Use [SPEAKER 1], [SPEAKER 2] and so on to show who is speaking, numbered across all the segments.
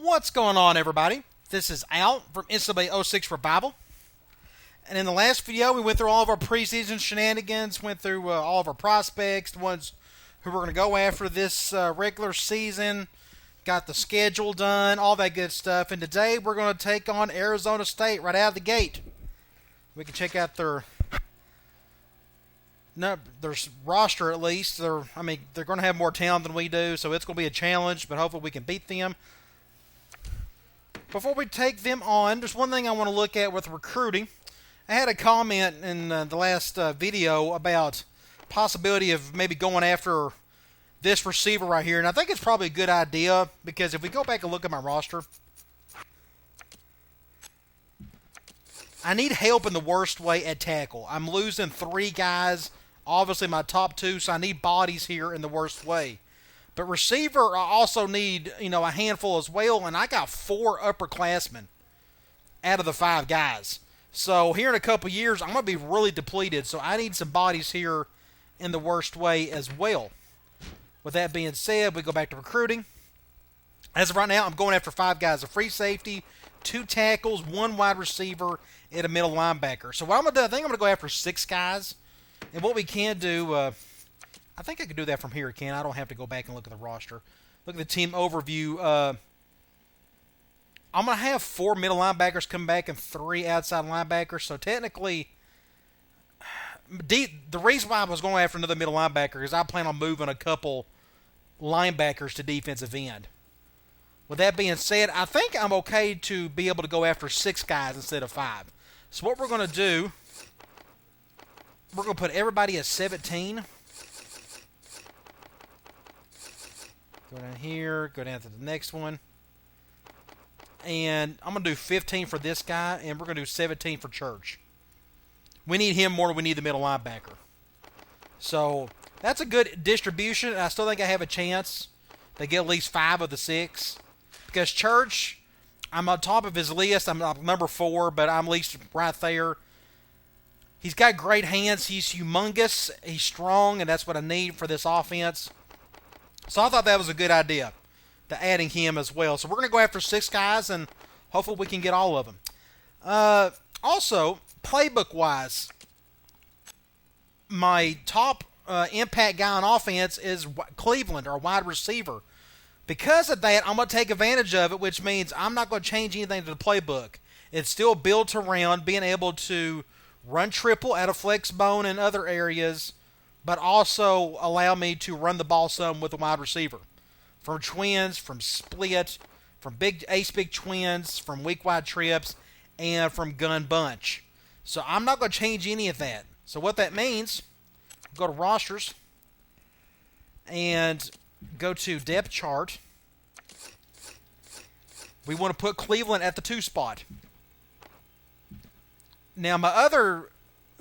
[SPEAKER 1] What's going on, everybody? This is Al from NCAA 06 for Bible. And in the last video, we went through all of our preseason shenanigans, went through all of our prospects, the ones who we're going to go after this regular season, got the schedule done, all that good stuff. And today, we're going to take on Arizona State right out of the gate. We can check out their roster at least. They're going to have more talent than we do, so it's going to be a challenge, but hopefully we can beat them. Before we take them on, there's one thing I want to look at with recruiting. I had a comment in the last video about possibility of maybe going after this receiver right here, and I think it's probably a good idea because if we go back and look at my roster, I need help in the worst way at tackle. I'm losing 3 guys, obviously my top 2, so I need bodies here in the worst way. But receiver, I also need, a handful as well, and I got 4 upperclassmen out of the 5 guys. So here in a couple years, I'm going to be really depleted, so I need some bodies here in the worst way as well. With that being said, we go back to recruiting. As of right now, I'm going after 5 guys, a free safety, 2 tackles, 1 wide receiver, and a middle linebacker. So what I'm going to do, I think I'm going to go after 6 guys. And what we can do, I think I could do that from here, Ken. I don't have to go back and look at the roster. Look at the team overview. I'm going to have 4 middle linebackers come back and 3 outside linebackers. So technically, the reason why I was going after another middle linebacker is I plan on moving a couple linebackers to defensive end. With that being said, I think I'm okay to be able to go after 6 guys instead of 5. So what we're going to do, we're going to put everybody at 17. Go down here, go down to the next one. And I'm going to do 15 for this guy, and we're going to do 17 for Church. We need him more than we need the middle linebacker. So that's a good distribution. I still think I have a chance to get at least 5 of the 6. Because Church, I'm on top of his list. I'm number 4, but I'm at least right there. He's got great hands. He's humongous. He's strong, and that's what I need for this offense. So I thought that was a good idea, to adding him as well. So we're going to go after 6 guys, and hopefully we can get all of them. Also, playbook-wise, my top impact guy on offense is Cleveland, our wide receiver. Because of that, I'm going to take advantage of it, which means I'm not going to change anything to the playbook. It's still built around being able to run triple out of flex bone and other areas, but also allow me to run the ball some with a wide receiver. From twins, from split, from big ace-big twins, from weak wide trips, and from gun bunch. So I'm not going to change any of that. So what that means, go to rosters and go to depth chart. We want to put Cleveland at the 2 spot. Now my other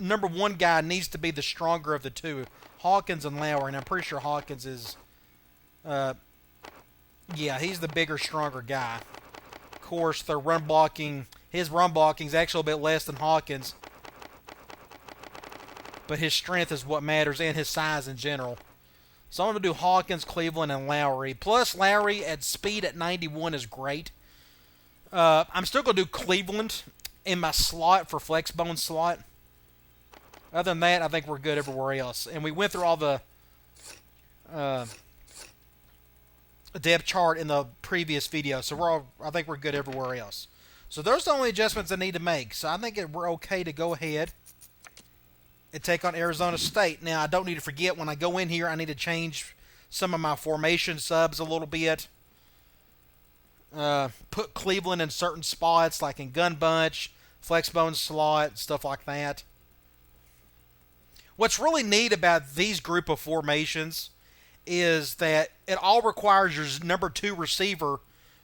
[SPEAKER 1] number 1 guy needs to be the stronger of the 2, Hawkins and Lowry, and I'm pretty sure Hawkins is, he's the bigger, stronger guy. Of course, his run blocking is actually a bit less than Hawkins, but his strength is what matters, and his size in general. So I'm going to do Hawkins, Cleveland, and Lowry. Plus, Lowry at speed at 91 is great. I'm still going to do Cleveland in my slot for flex bone slot. Other than that, I think we're good everywhere else. And we went through all the depth chart in the previous video, so I think we're good everywhere else. So those are the only adjustments I need to make. So I think we're okay to go ahead and take on Arizona State. Now, I don't need to forget, when I go in here, I need to change some of my formation subs a little bit. Put Cleveland in certain spots, like in gun bunch, flex bone slot, stuff like that. What's really neat about these group of formations is that it all requires your number 2 receiver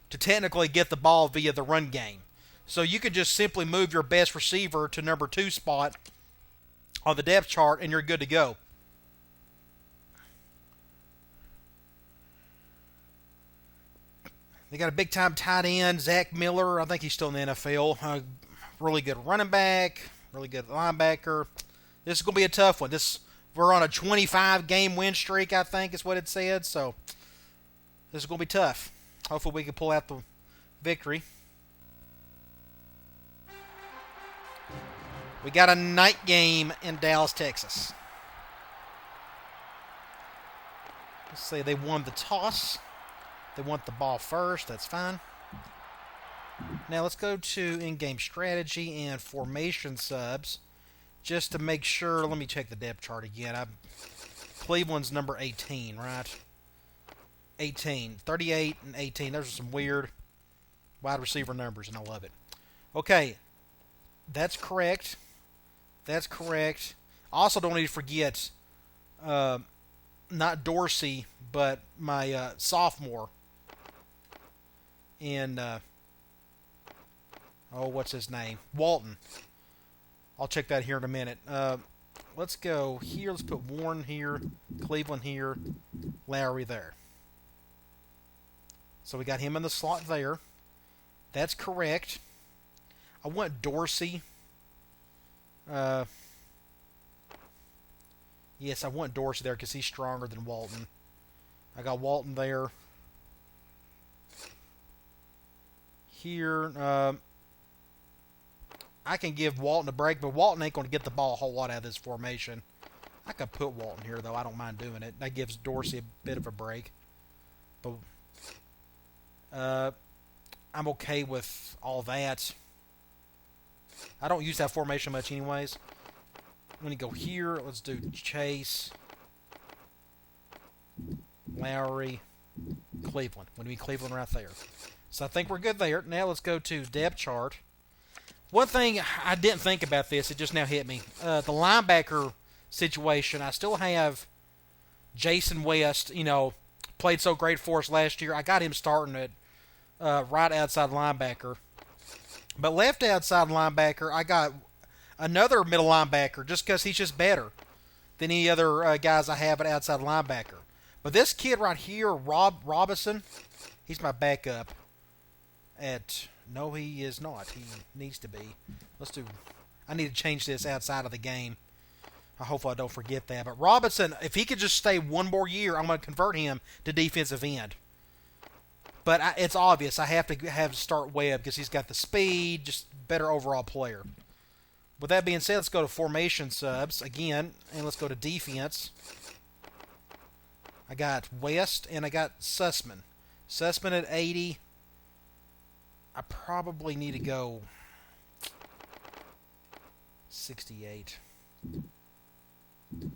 [SPEAKER 1] to technically get the ball via the run game. So you can just simply move your best receiver to number 2 spot on the depth chart, and you're good to go. They got a big-time tight end, Zach Miller. I think he's still in the NFL. Really good running back, really good linebacker. This is going to be a tough one. We're on a 25-game win streak, I think is what it said. So this is going to be tough. Hopefully we can pull out the victory. We got a night game in Dallas, Texas. Let's say they won the toss. They want the ball first. That's fine. Now let's go to in-game strategy and formation subs. Just to make sure, let me check the depth chart again. Cleveland's number 18, right? 18. 38 and 18. Those are some weird wide receiver numbers, and I love it. Okay. That's correct. That's correct. Also, don't need to forget, not Dorsey, but my sophomore in, what's his name? Walton. I'll check that here in a minute. Let's go here. Let's put Warren here, Cleveland here, Lowry there. So we got him in the slot there. That's correct. I want Dorsey. Yes, I want Dorsey there because he's stronger than Walton. I got Walton there. Here, I can give Walton a break, but Walton ain't going to get the ball a whole lot out of this formation. I could put Walton here, though. I don't mind doing it. That gives Dorsey a bit of a break. But I'm okay with all that. I don't use that formation much anyways. When you go here, let's do Chase, Lowry, Cleveland. When we Cleveland right there. So I think we're good there. Now let's go to depth chart. One thing I didn't think about this, it just now hit me. The linebacker situation, I still have Jason West, played so great for us last year. I got him starting at right outside linebacker. But left outside linebacker, I got another middle linebacker just because he's just better than any other guys I have at outside linebacker. But this kid right here, Rob Robinson, he's my backup at... No, he is not. He needs to be. I need to change this outside of the game. Hopefully I don't forget that. But Robinson, if he could just stay one more year, I'm going to convert him to defensive end. But it's obvious. I have to start Webb because he's got the speed, just better overall player. With that being said, let's go to formation subs again, and let's go to defense. I got West, and I got Sussman. Sussman at 80. I probably need to go 68.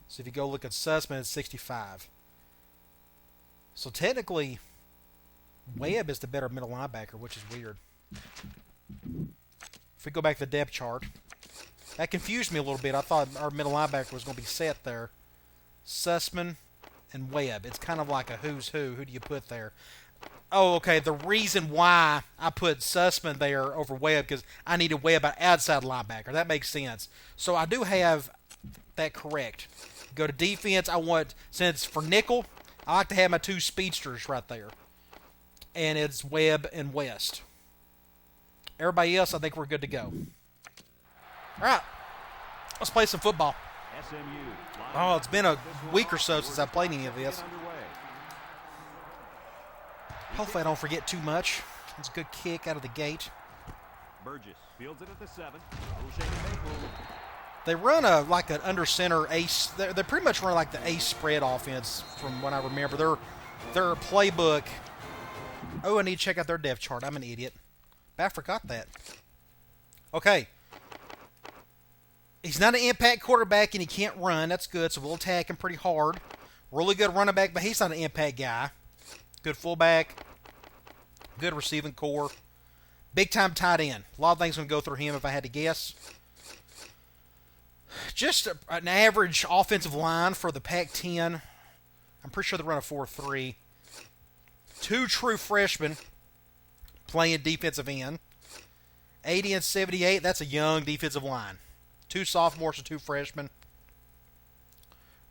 [SPEAKER 1] So if you go look at Sussman, it's 65. So technically, Webb is the better middle linebacker, which is weird. If we go back to the depth chart, that confused me a little bit. I thought our middle linebacker was going to be set there. Sussman and Webb. It's kind of like a who's who. Who do you put there? Oh, okay. The reason why I put Sussman there over Webb because I needed Webb an outside linebacker. That makes sense. So I do have that correct. Go to defense. Since for nickel, I like to have my two speedsters right there. And it's Webb and West. Everybody else, I think we're good to go. All right. Let's play some football. Oh, it's been a week or so since I played any of this. Hopefully I don't forget too much. It's a good kick out of the gate.
[SPEAKER 2] Burgess fields it at the 7.
[SPEAKER 1] They run like an under center ace. They pretty much run like the ace spread offense from what I remember. Their playbook. Oh, I need to check out their depth chart. I'm an idiot. But I forgot that. Okay. He's not an impact quarterback and he can't run. That's good, so we'll attack him pretty hard. Really good running back, but he's not an impact guy. Good fullback. Good receiving core. Big time tight end. A lot of things going to go through him if I had to guess. Just an average offensive line for the Pac-10. I'm pretty sure they run a 4-3. 2 true freshmen playing defensive end. 80 and 78, that's a young defensive line. 2 sophomores and 2 freshmen.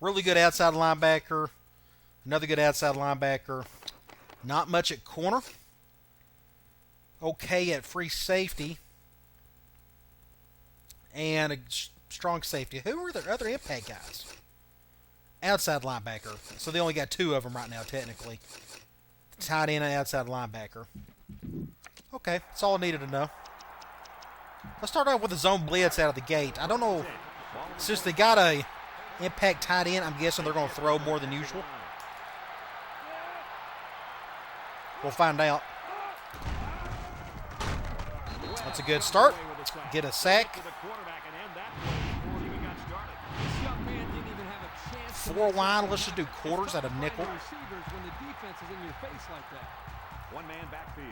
[SPEAKER 1] Really good outside linebacker. Another good outside linebacker. Not much at corner. Okay at free safety. And a strong safety. Who are their other impact guys? Outside linebacker. So they only got 2 of them right now, technically. Tight end and outside linebacker. Okay, that's all I needed to know. Let's start out with a zone blitz out of the gate. I don't know, since they got a impact tight end, I'm guessing they're going to throw more than usual. We'll find out. That's a good start. Get a sack. 4 wide. Let's just do quarters out of nickel.
[SPEAKER 2] One man backfield.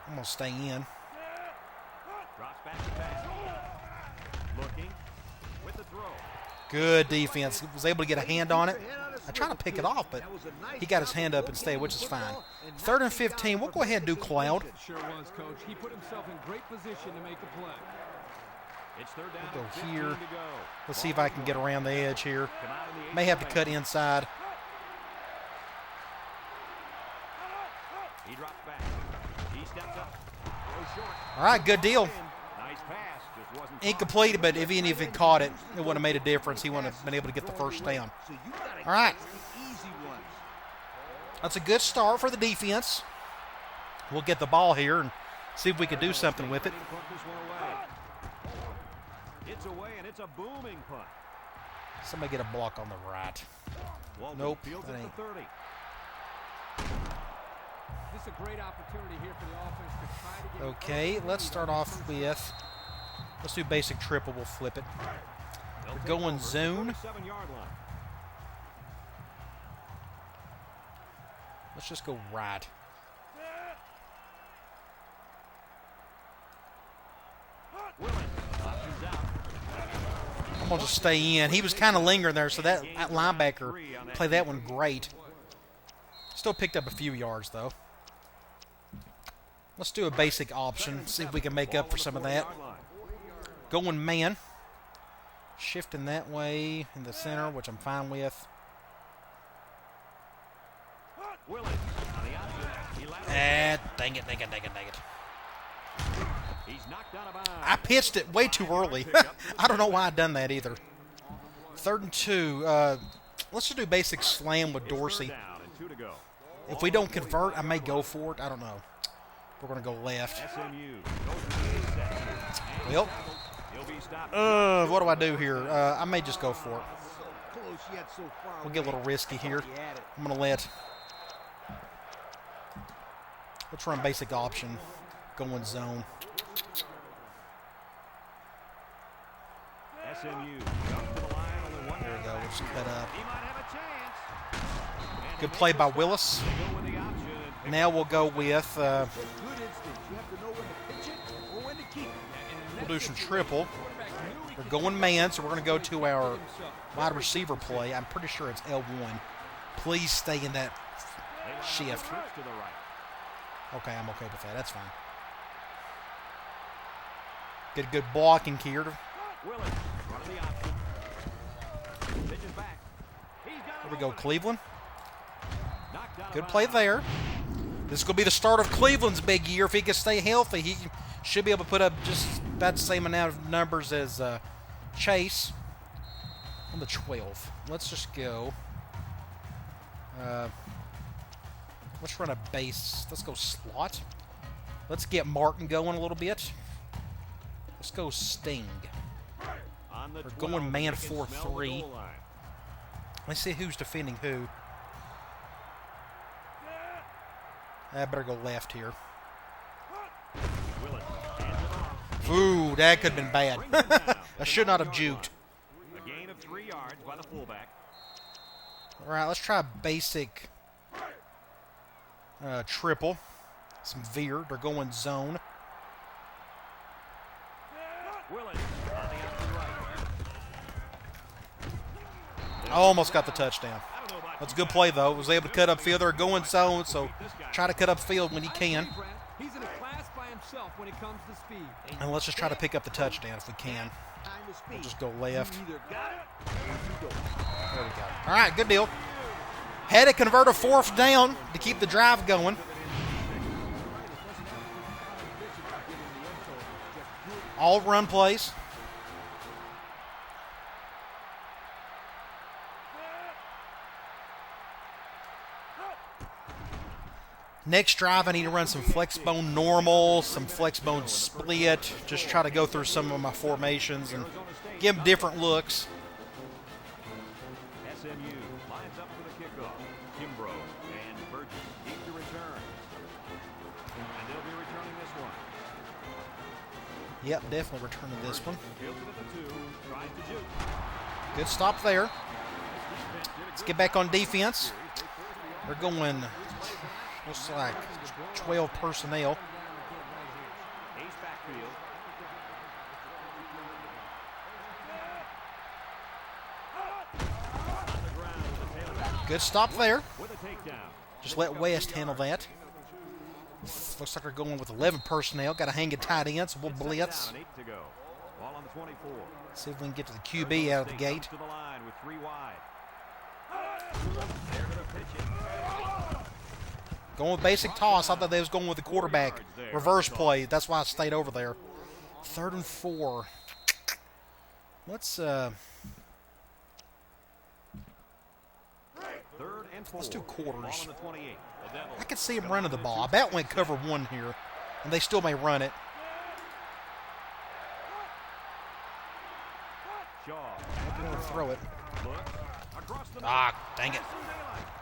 [SPEAKER 1] I'm going to stay in.
[SPEAKER 2] Drops back to pass. Looking with the throw.
[SPEAKER 1] Good defense. Was able to get a hand on it. I tried to pick it off, but he got his hand up instead, which is fine. 3rd and 15. We'll go ahead and do Cloud.
[SPEAKER 3] Sure was, Coach. He put himself in great position to make a play.
[SPEAKER 2] It's third down.
[SPEAKER 1] We'll go
[SPEAKER 2] 15
[SPEAKER 1] here.
[SPEAKER 2] to go.
[SPEAKER 1] Let's see if I can get around the edge here.
[SPEAKER 2] Come out in the
[SPEAKER 1] May have to cut inside.
[SPEAKER 2] He drops back. He steps up. Goes short.
[SPEAKER 1] All right, good deal.
[SPEAKER 2] Nice pass. Just wasn't
[SPEAKER 1] Incomplete, but if even if it caught it, it wouldn't have made a difference. He wouldn't have been able to get the first down. All right. That's a good start for the defense. We'll get the ball here and see if we can do something with it.
[SPEAKER 2] Punt this one away. It's away, and it's a booming punt.
[SPEAKER 1] Somebody get a block on the right.
[SPEAKER 2] Walton
[SPEAKER 1] Nope,
[SPEAKER 2] fields
[SPEAKER 1] that
[SPEAKER 2] at
[SPEAKER 1] ain't.
[SPEAKER 2] the 30.
[SPEAKER 3] This is a great opportunity here for the offense to try to get
[SPEAKER 1] Okay, let's start off with, let's do basic triple. We'll flip it.
[SPEAKER 2] They'll
[SPEAKER 1] We're
[SPEAKER 2] take
[SPEAKER 1] going
[SPEAKER 2] over at the
[SPEAKER 1] zone.
[SPEAKER 2] 37-yard line.
[SPEAKER 1] Let's just go right.
[SPEAKER 2] Willis options out.
[SPEAKER 1] I'm going to just stay in. He was kind of lingering there, so that linebacker played that one great. Still picked up a few yards, though. Let's do a basic option, see if we can make up for some of that. Going man. Shifting that way in the center, which I'm fine with.
[SPEAKER 2] Willis on the outside. He laterals.
[SPEAKER 1] Dang it.
[SPEAKER 2] He's knocked out of bounds.
[SPEAKER 1] I pitched it way too early. I don't know why I done that either. 3rd and 2. Let's just do basic slam with Dorsey.
[SPEAKER 2] Third down and 2 to go.
[SPEAKER 1] If we don't convert, I may go for it. I don't know. We're going to go left.
[SPEAKER 2] SMU goes to the A-set.
[SPEAKER 1] Well,
[SPEAKER 2] He'll be stopped.
[SPEAKER 1] what do I do here? I may just go for it. We'll get a little risky here. I'm going to let's run basic option. Going zone.
[SPEAKER 2] SMU comes to the line, only one
[SPEAKER 1] There we go.
[SPEAKER 2] down
[SPEAKER 1] We'll
[SPEAKER 2] back.
[SPEAKER 1] just cut up.
[SPEAKER 2] He might have a chance. And
[SPEAKER 1] Good
[SPEAKER 2] he
[SPEAKER 1] play
[SPEAKER 2] makes
[SPEAKER 1] by
[SPEAKER 2] it.
[SPEAKER 1] Willis.
[SPEAKER 2] They go with the option and pick
[SPEAKER 1] Now
[SPEAKER 2] up
[SPEAKER 1] we'll
[SPEAKER 2] the
[SPEAKER 1] go
[SPEAKER 2] first down.
[SPEAKER 1] with,
[SPEAKER 4] Good instinct. You have to know when to pitch it or when to keep it.
[SPEAKER 1] we'll do some triple. We're going man, so we're going to go to our wide receiver play. I'm pretty sure it's L1. Please stay in that
[SPEAKER 2] They line up
[SPEAKER 1] shift.
[SPEAKER 2] the trips to the right.
[SPEAKER 1] Okay, I'm okay with that. That's fine. Get a good blocking here.
[SPEAKER 2] Willis running the option. Pitches back. He's got
[SPEAKER 1] Here
[SPEAKER 2] it
[SPEAKER 1] we go,
[SPEAKER 2] open.
[SPEAKER 1] Cleveland.
[SPEAKER 2] Knocked out of
[SPEAKER 1] Good play
[SPEAKER 2] bounds.
[SPEAKER 1] there. This is going to be the start of Cleveland's big year. If he can stay healthy, he should be able to put up just about the same amount of numbers as Chase on the 12. Let's just go. Let's run a base. Let's go slot. Let's get Martin going a little bit. Let's go Sting.
[SPEAKER 2] On the
[SPEAKER 1] We're
[SPEAKER 2] 12,
[SPEAKER 1] going man
[SPEAKER 2] they can smell the
[SPEAKER 1] 4-3.
[SPEAKER 2] goal line.
[SPEAKER 1] Let's see who's defending who. I better go left here.
[SPEAKER 2] Willis hands it off.
[SPEAKER 1] Ooh, that could have been bad.
[SPEAKER 2] Brings him down
[SPEAKER 1] I
[SPEAKER 2] at
[SPEAKER 1] should not
[SPEAKER 2] the
[SPEAKER 1] have
[SPEAKER 2] 9-yard
[SPEAKER 1] juked.
[SPEAKER 2] line. A gain of 3 yards by the fullback.
[SPEAKER 1] All right, let's try a basic triple. Some veer. They're going zone.
[SPEAKER 2] Willis on the option right.
[SPEAKER 1] I almost got the touchdown.
[SPEAKER 2] I don't know about
[SPEAKER 1] That's a
[SPEAKER 2] you
[SPEAKER 1] good
[SPEAKER 2] guys.
[SPEAKER 1] play, though. Was able to cut up field. They're going zone, so try to cut up field when you can.
[SPEAKER 3] He's in a class by himself when it comes to speed.
[SPEAKER 1] And let's just try to pick up the touchdown if we can.
[SPEAKER 4] Time to speed.
[SPEAKER 1] We'll just go left.
[SPEAKER 4] You either got it or you don't.
[SPEAKER 1] There we go. All right, good deal. Had to convert a 4th down to keep the drive going. All run plays. Next drive, I need to run some flex bone normal, some flex bone split. Just try to go through some of my formations and give them different looks.
[SPEAKER 2] SMU lines up for the kickoff. Kimbrough and Burgess deep to return. And they'll be returning this one.
[SPEAKER 1] Yep, definitely returning this one.
[SPEAKER 2] Fields it at the 2. Tries to juke.
[SPEAKER 1] Good stop there. Let's get back on defense. They're going, looks like 12 personnel.
[SPEAKER 2] Ace backfield. On the ground with the tailback
[SPEAKER 1] Good stop there.
[SPEAKER 2] with a takedown.
[SPEAKER 1] Just let West handle that. Looks like they're going with 11 personnel. Got to hang a tight end, so we'll blitz.
[SPEAKER 2] Down, 8 to go. Ball on the 24.
[SPEAKER 1] See if we can get to the QB out of the gate.
[SPEAKER 2] To the line with 3 wide. There to the pitch.
[SPEAKER 1] Going with basic toss. I thought they was going with the quarterback. Reverse play. That's why I stayed over there. 3rd and 4. Let's
[SPEAKER 2] 3rd and 4.
[SPEAKER 1] let's do quarters.
[SPEAKER 2] Ball on the 28. The Devils.
[SPEAKER 1] I could see him running the ball. I bet went cover 1 here, and they still may run it.
[SPEAKER 2] Shaw.
[SPEAKER 1] I'm going to throw it.
[SPEAKER 2] Look. Across the
[SPEAKER 1] Ah, dang it.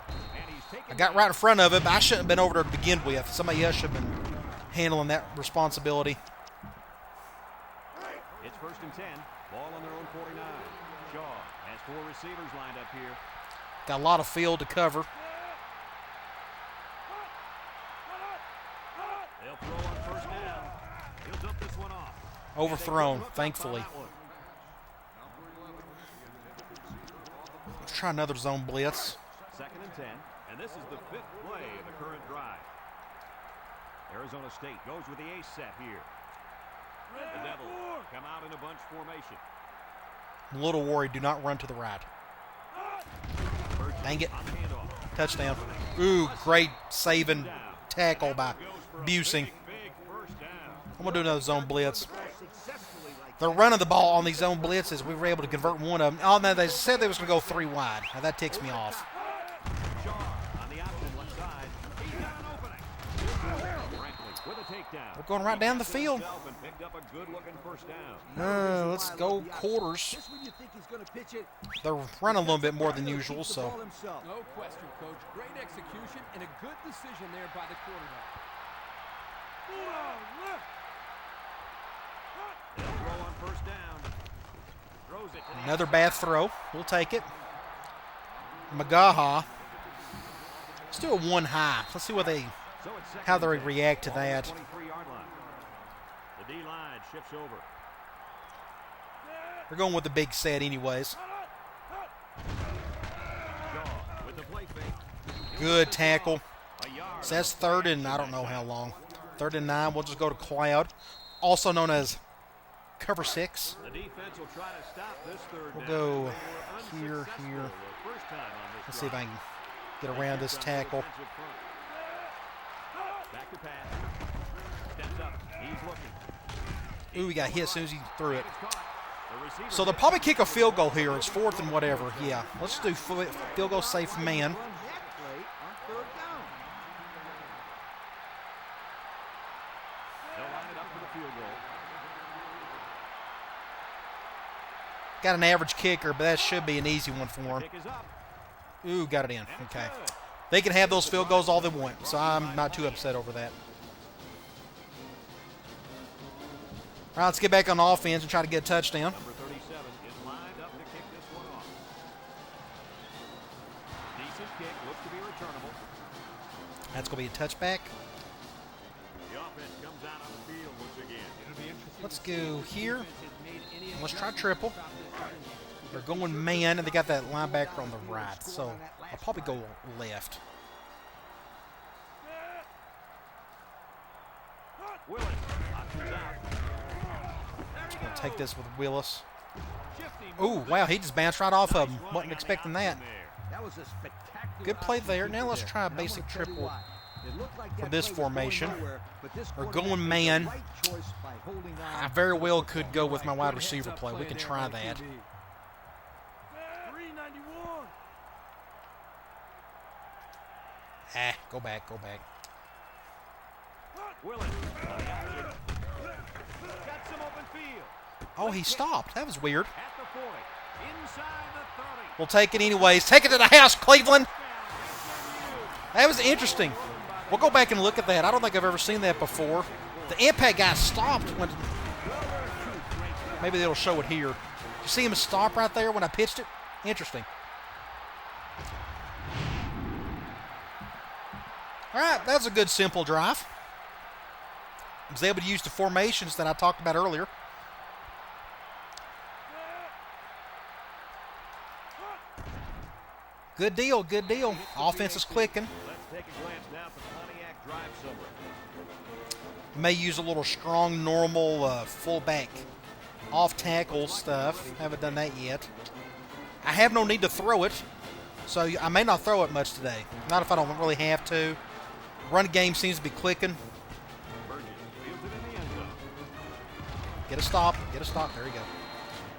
[SPEAKER 2] And he's taken
[SPEAKER 1] I got right in front of it, but I shouldn't have been over there to begin with. Somebody else should have been handling that responsibility.
[SPEAKER 2] It's 1st and 10. Ball on their own 49. Shaw has 4 receivers lined up here.
[SPEAKER 1] Got a lot of field to cover.
[SPEAKER 2] They'll throw on 1st down. He'll dump this one off.
[SPEAKER 1] Overthrown, thankfully. Let's try another zone blitz.
[SPEAKER 2] 2nd and 10. And this is the 5th play of the current drive. Arizona State goes with the ace set here. The Devils come out in a bunch formation.
[SPEAKER 1] I'm a little worried. Do not run to the right. Dang it.
[SPEAKER 2] On the handoff.
[SPEAKER 1] Touchdown. Ooh, great saving tackle by Busing.
[SPEAKER 2] Big first down.
[SPEAKER 1] I'm going to do another zone blitz. They're running the ball on these zone blitzes. We were able to convert one of them. Oh, no, they said they was going to go 3 wide. Now, that ticks me off.
[SPEAKER 2] Shaw on the option left side. He's got an opening. Brantley with a takedown.
[SPEAKER 1] We're going right down the field.
[SPEAKER 2] And picked up a good-looking first down.
[SPEAKER 1] Let's go quarters.
[SPEAKER 4] Just when you think he's going to pitch it,
[SPEAKER 1] They're running a little bit more than usual,
[SPEAKER 4] keeps the ball
[SPEAKER 1] so
[SPEAKER 4] himself.
[SPEAKER 3] No question, Coach. Great execution and a good decision there by the quarterback.
[SPEAKER 2] They'll throw on 1st down. Throws it to the
[SPEAKER 1] another bad throw. We'll take it. Magaha. Let's do a 1 high. Let's see what they,
[SPEAKER 2] So it's 2nd
[SPEAKER 1] how they
[SPEAKER 2] and 10.
[SPEAKER 1] react to
[SPEAKER 2] Ball on the
[SPEAKER 1] that.
[SPEAKER 2] 23-yard line. The D-line shifts over.
[SPEAKER 1] They're going with the big set anyways.
[SPEAKER 2] Shaw with the play fake.
[SPEAKER 1] Good tackle.
[SPEAKER 2] A yard.
[SPEAKER 1] So that's 3rd and I don't know how long. 3rd and 9. We'll just go to Cloud, also known as cover 6.
[SPEAKER 2] The defense will try to stop this 3rd
[SPEAKER 1] We'll
[SPEAKER 2] down.
[SPEAKER 1] go
[SPEAKER 2] They were
[SPEAKER 1] here,
[SPEAKER 2] unsuccessful
[SPEAKER 1] here.
[SPEAKER 2] the first time on this
[SPEAKER 1] Let's see if I
[SPEAKER 2] drive.
[SPEAKER 1] can get around this tackle.
[SPEAKER 2] Defensive front. Back to pass. Steps up. He's looking.
[SPEAKER 1] Ooh, he got hit as soon as he threw it.
[SPEAKER 2] It's caught. The receiver
[SPEAKER 1] So they'll probably kick a field goal here. It's 4th and whatever. Yeah, let's do field goal safe man.
[SPEAKER 4] Run that play on 3rd down.
[SPEAKER 2] They'll line it up for the field goal.
[SPEAKER 1] Got an average kicker, but that should be an easy one for him.
[SPEAKER 2] Kick is up.
[SPEAKER 1] Ooh, got it in.
[SPEAKER 2] And it's
[SPEAKER 1] Okay.
[SPEAKER 2] good.
[SPEAKER 1] They can have those field goals all they want, so I'm not too upset over that. All right, let's get back on offense and try to get a touchdown.
[SPEAKER 2] Number 37 is lined up to kick this one off. Decent kick. Looks to be returnable.
[SPEAKER 1] That's going to be a touchback.
[SPEAKER 2] The offense comes out on the field once again.
[SPEAKER 3] It'll be interesting.
[SPEAKER 1] Let's go here.
[SPEAKER 3] Has made any
[SPEAKER 1] Let's try
[SPEAKER 3] adjustments
[SPEAKER 1] triple.
[SPEAKER 3] about this running game.
[SPEAKER 1] They're going man, and they got that linebacker on the right, so I'll probably go left.
[SPEAKER 2] Willis options out.
[SPEAKER 1] Gonna take this with Willis.
[SPEAKER 2] Shifty
[SPEAKER 1] Ooh,
[SPEAKER 2] moves
[SPEAKER 1] wow,
[SPEAKER 2] it.
[SPEAKER 1] he just bounced right off of him.
[SPEAKER 2] Nice running
[SPEAKER 1] Wasn't
[SPEAKER 2] on the
[SPEAKER 1] expecting
[SPEAKER 2] option
[SPEAKER 1] that.
[SPEAKER 2] there.
[SPEAKER 4] That was a spectacular
[SPEAKER 1] Good play there.
[SPEAKER 4] option
[SPEAKER 1] Now let's
[SPEAKER 4] there.
[SPEAKER 1] try a
[SPEAKER 4] And I'm
[SPEAKER 1] basic
[SPEAKER 4] gonna tell you
[SPEAKER 1] triple
[SPEAKER 4] why. It looked like
[SPEAKER 1] for
[SPEAKER 4] that
[SPEAKER 1] this
[SPEAKER 4] play was going
[SPEAKER 1] formation.
[SPEAKER 4] nowhere, but this
[SPEAKER 1] We're
[SPEAKER 4] quarterback
[SPEAKER 1] going
[SPEAKER 4] made the
[SPEAKER 1] man.
[SPEAKER 4] right choice by holding on
[SPEAKER 1] I
[SPEAKER 4] to
[SPEAKER 1] very
[SPEAKER 4] the
[SPEAKER 1] well
[SPEAKER 4] football.
[SPEAKER 1] could go with my
[SPEAKER 3] Good
[SPEAKER 1] wide
[SPEAKER 3] heads
[SPEAKER 1] receiver
[SPEAKER 3] up
[SPEAKER 1] play. We
[SPEAKER 3] play
[SPEAKER 1] can
[SPEAKER 3] there
[SPEAKER 1] try
[SPEAKER 3] by
[SPEAKER 1] that.
[SPEAKER 3] QB.
[SPEAKER 2] 391.
[SPEAKER 1] Go back.
[SPEAKER 2] Willis. Got some open field.
[SPEAKER 1] Oh, he stopped. That was weird.
[SPEAKER 2] At the 40. Inside the 30.
[SPEAKER 1] We'll take it anyways. Take it to the house, Cleveland. That was interesting. We'll go back and look at that. I don't think I've ever seen that before. The impact guy stopped when... Maybe they'll show it here. Did you see him stop right there when I pitched it? Interesting. All right, that was a good simple drive. I was able to use the formations that I talked about earlier. Good deal, good deal. Offense is clicking.
[SPEAKER 2] Let's take a glance now at the Pontiac drive summary.
[SPEAKER 1] May use a little strong, normal fullback off-tackle stuff. Haven't done that yet. I have no need to throw it, so I may not throw it much today. Not if I don't really have to. Run game seems to be clicking.
[SPEAKER 2] Burgess fields it in the end zone.
[SPEAKER 1] Get a stop. Get a stop. There you go.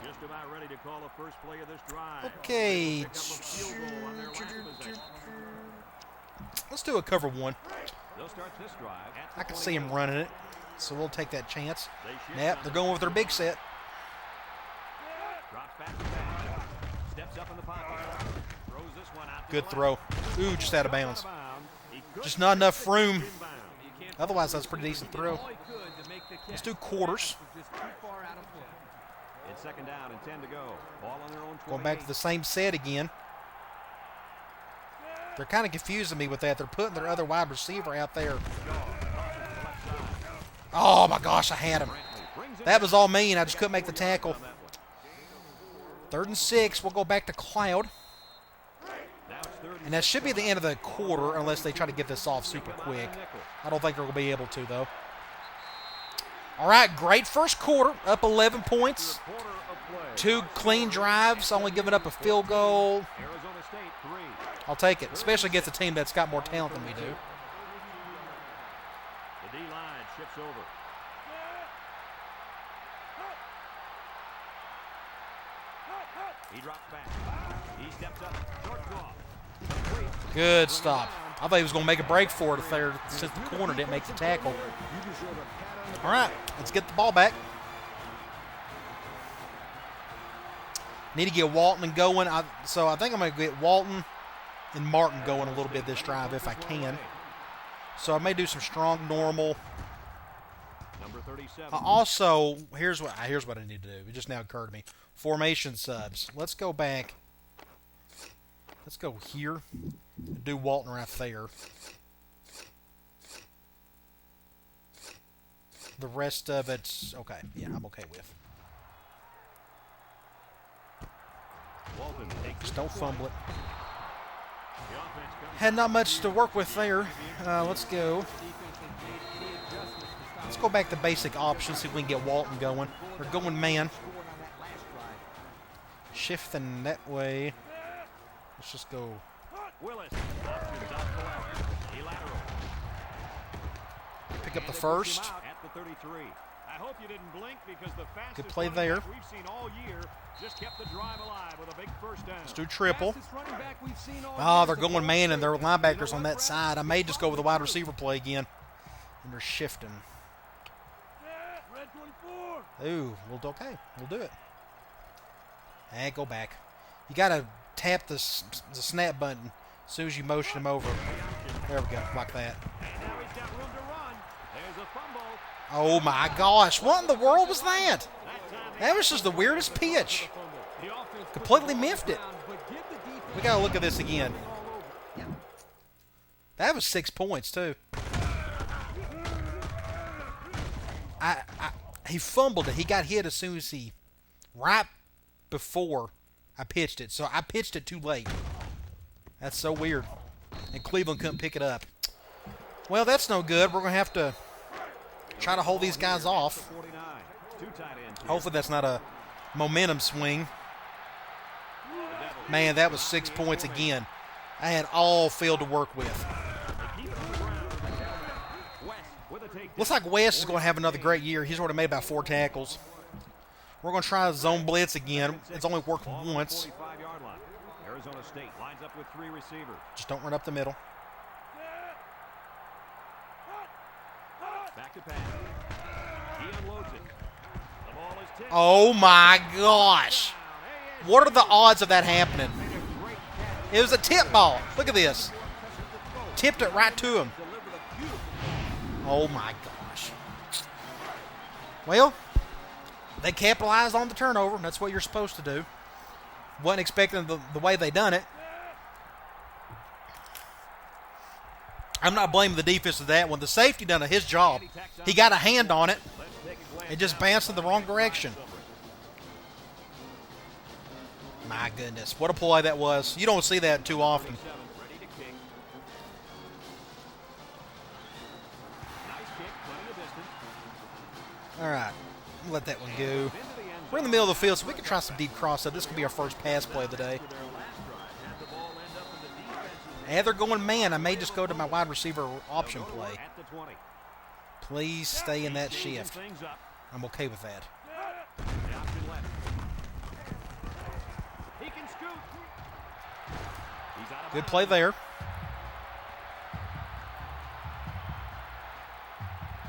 [SPEAKER 2] Just about ready to call the first play of this drive.
[SPEAKER 1] Okay.
[SPEAKER 2] Pick up a field goal on their last possession.
[SPEAKER 1] Let's do a cover one.
[SPEAKER 2] They'll start this drive at the
[SPEAKER 1] I can see him
[SPEAKER 2] 28.
[SPEAKER 1] running it, so we'll take that chance.
[SPEAKER 2] They shift
[SPEAKER 1] Yep,
[SPEAKER 2] on
[SPEAKER 1] they're
[SPEAKER 2] the
[SPEAKER 1] going with their big set.
[SPEAKER 2] Drops back to back. Steps up in the pocket. Throws this one out. to
[SPEAKER 1] Good
[SPEAKER 2] the
[SPEAKER 1] throw.
[SPEAKER 2] left.
[SPEAKER 1] Ooh, just out of bounds.
[SPEAKER 2] He could
[SPEAKER 1] Just not enough room.
[SPEAKER 2] inbound.
[SPEAKER 1] Otherwise, that's a pretty decent throw.
[SPEAKER 3] All he could to make the catch.
[SPEAKER 1] Let's do quarters.
[SPEAKER 3] Was just too far out of play.
[SPEAKER 2] It's second down and 10 to go. Ball on their own 28.
[SPEAKER 1] Going back to the same set again. They're kind of confusing me with that. They're putting their other wide receiver out there. Oh, my gosh, I had him. That was all me, and I just couldn't make the tackle. 3rd and 6. We'll go back to Cloud. And that should be the end of the quarter unless they try to get this off super quick. I don't think they're going to be able to, though. All right, great first quarter. Up 11 points. 2 clean drives, only giving up a field goal.
[SPEAKER 2] Arizona State 3.
[SPEAKER 1] I'll take it, especially against a team that's got more talent than we do.
[SPEAKER 2] The D-line shifts over. He drops back. He steps up. Short draw.
[SPEAKER 1] Good stop. I thought he was going to make a break for it if they're, since the corner didn't make the tackle. All right, let's get the ball back. Need to get Walton going. So I think I'm going to get Walton and Martin going a little bit this drive if I can. So I may do some strong normal.
[SPEAKER 2] Number 37.
[SPEAKER 1] Also, here's what I need to do. It just now occurred to me. Formation subs. Let's go back. Let's go here. Do Walton right there. The rest of it's okay. Yeah, I'm okay with.
[SPEAKER 2] Walton takes
[SPEAKER 1] Just don't fumble it.
[SPEAKER 2] the offense comes.
[SPEAKER 1] Had not much to work with there. Let's go. Let's go back to basic options, see if we can get Walton going. We're going man. Shifting that way. Let's just go.
[SPEAKER 2] Willis options off the left. He lateral.
[SPEAKER 1] Pick up the
[SPEAKER 2] And they push him
[SPEAKER 1] first.
[SPEAKER 2] out at the 33. I hope you didn't blink because the fastest
[SPEAKER 1] Good play
[SPEAKER 2] running
[SPEAKER 1] there.
[SPEAKER 2] back we've seen all year just kept the drive alive with a big first down.
[SPEAKER 1] Let's do triple.
[SPEAKER 3] Fastest running back we've seen all
[SPEAKER 1] Oh,
[SPEAKER 3] year
[SPEAKER 1] they're
[SPEAKER 3] is the
[SPEAKER 1] going
[SPEAKER 3] ball
[SPEAKER 1] man and their
[SPEAKER 3] striker.
[SPEAKER 1] linebackers
[SPEAKER 3] You know
[SPEAKER 1] on
[SPEAKER 3] what,
[SPEAKER 1] that
[SPEAKER 3] Brett?
[SPEAKER 1] side. I may just go with the wide receiver play again. And they're shifting.
[SPEAKER 3] Red 24.
[SPEAKER 1] Ooh, okay. We'll do it. And go back. You got to tap the snap button as soon as you motion him over. There we go, like that.
[SPEAKER 2] And now he's got room to run. There's a fumble.
[SPEAKER 1] Oh my gosh, what in the world was that?
[SPEAKER 2] That time
[SPEAKER 1] That was just the weirdest pitch.
[SPEAKER 3] The offense put
[SPEAKER 1] Completely
[SPEAKER 3] the ball
[SPEAKER 1] miffed it.
[SPEAKER 3] down, but give the defense
[SPEAKER 1] We got to look at this again.
[SPEAKER 3] all over.
[SPEAKER 1] That was 6 points, too. He fumbled it. He got hit as soon as right before I pitched it. So I pitched it too late. That's so weird. And Cleveland couldn't pick it up. Well, that's no good. We're going to have to try to hold these guys off.
[SPEAKER 2] 49. Two tight ends. here.
[SPEAKER 1] Hopefully that's not a momentum swing. Man, that was 6 points again. I had all field to work with.
[SPEAKER 2] Keep it on the ground. West with a takedown.
[SPEAKER 1] Looks like West is going to have another great year. He's already made about 4 tackles. We're going to try zone blitz again. It's only worked
[SPEAKER 2] Ball on the
[SPEAKER 1] once.
[SPEAKER 2] 45-yard line. Arizona State lines up with 3 receivers.
[SPEAKER 1] Just don't run up the middle.
[SPEAKER 2] back to pass. He unloads it. The ball is tipped.
[SPEAKER 1] Oh, my gosh. What are the odds of that happening? It was a tip ball. Look at this. Tipped it right to him. Oh, my gosh. Well, they capitalized on the turnover. That's what you're supposed to do. Wasn't expecting the way they done it. I'm not blaming the defense of that one. The safety done his job. He got a hand on it. It just bounced in the wrong direction. My goodness. What a play that was. You don't see that too often. All right. Let that one go. We're in the middle of the field, so we can try some deep cross-up. This could be our first pass play of the day. And they're going man. I may just go to my wide receiver option play. Please stay in that shift. I'm okay with that. Good play there.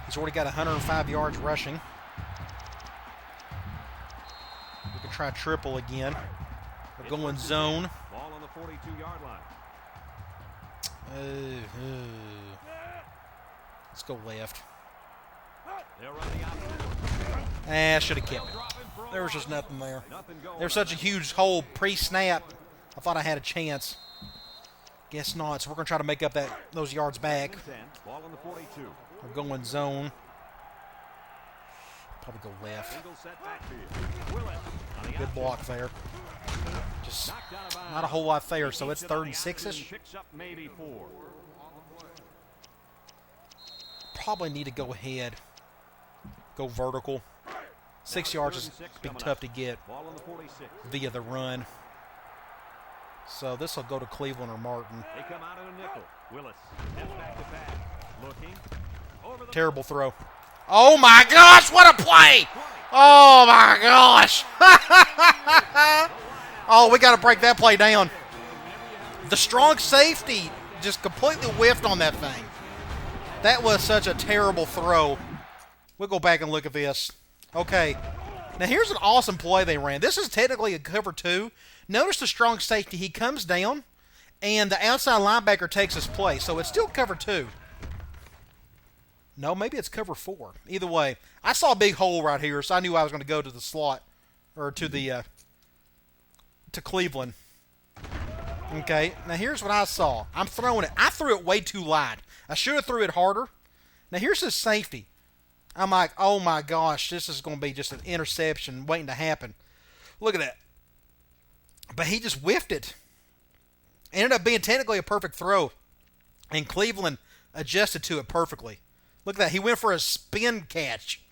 [SPEAKER 1] He's already got 105 yards rushing. We can try triple again. We're going zone.
[SPEAKER 2] Ball on the 42-yard line.
[SPEAKER 1] Let's go left.
[SPEAKER 2] They'll run the option.
[SPEAKER 1] I should have kept it. There was just nothing there. There was such a huge hole pre-snap. I thought I had a chance. Guess not. So we're going to try to make up those yards back.
[SPEAKER 2] Ball on the 42.
[SPEAKER 1] We're going zone. Probably go left. Good block there. Just not a whole lot there, so it's 3rd and 6-ish.
[SPEAKER 2] Picks up maybe 4.
[SPEAKER 1] Probably need to go ahead. Go vertical. 6 yards is be tough to get via the run. So this will go to Cleveland or Martin.
[SPEAKER 2] They come out in a nickel. Willis steps back to pass. Looking.
[SPEAKER 1] Terrible throw. Oh my gosh, what a play! Oh my gosh! Oh, we got to break that play down. The strong safety just completely whiffed on that thing. That was such a terrible throw. We'll go back and look at this. Okay. Now here's an awesome play they ran. This is technically a cover 2. Notice the strong safety. He comes down, and the outside linebacker takes his place. So it's still cover 2. No, maybe it's cover 4. Either way, I saw a big hole right here, so I knew I was going to go to the slot, or to the to Cleveland. Okay, now here's what I saw. I'm throwing it. I threw it way too light. I should have threw it harder. Now here's his safety. I'm like, oh my gosh, this is going to be just an interception waiting to happen. Look at that. But he just whiffed it. Ended up being technically a perfect throw. And Cleveland adjusted to it perfectly. Look at that. He went for a spin catch.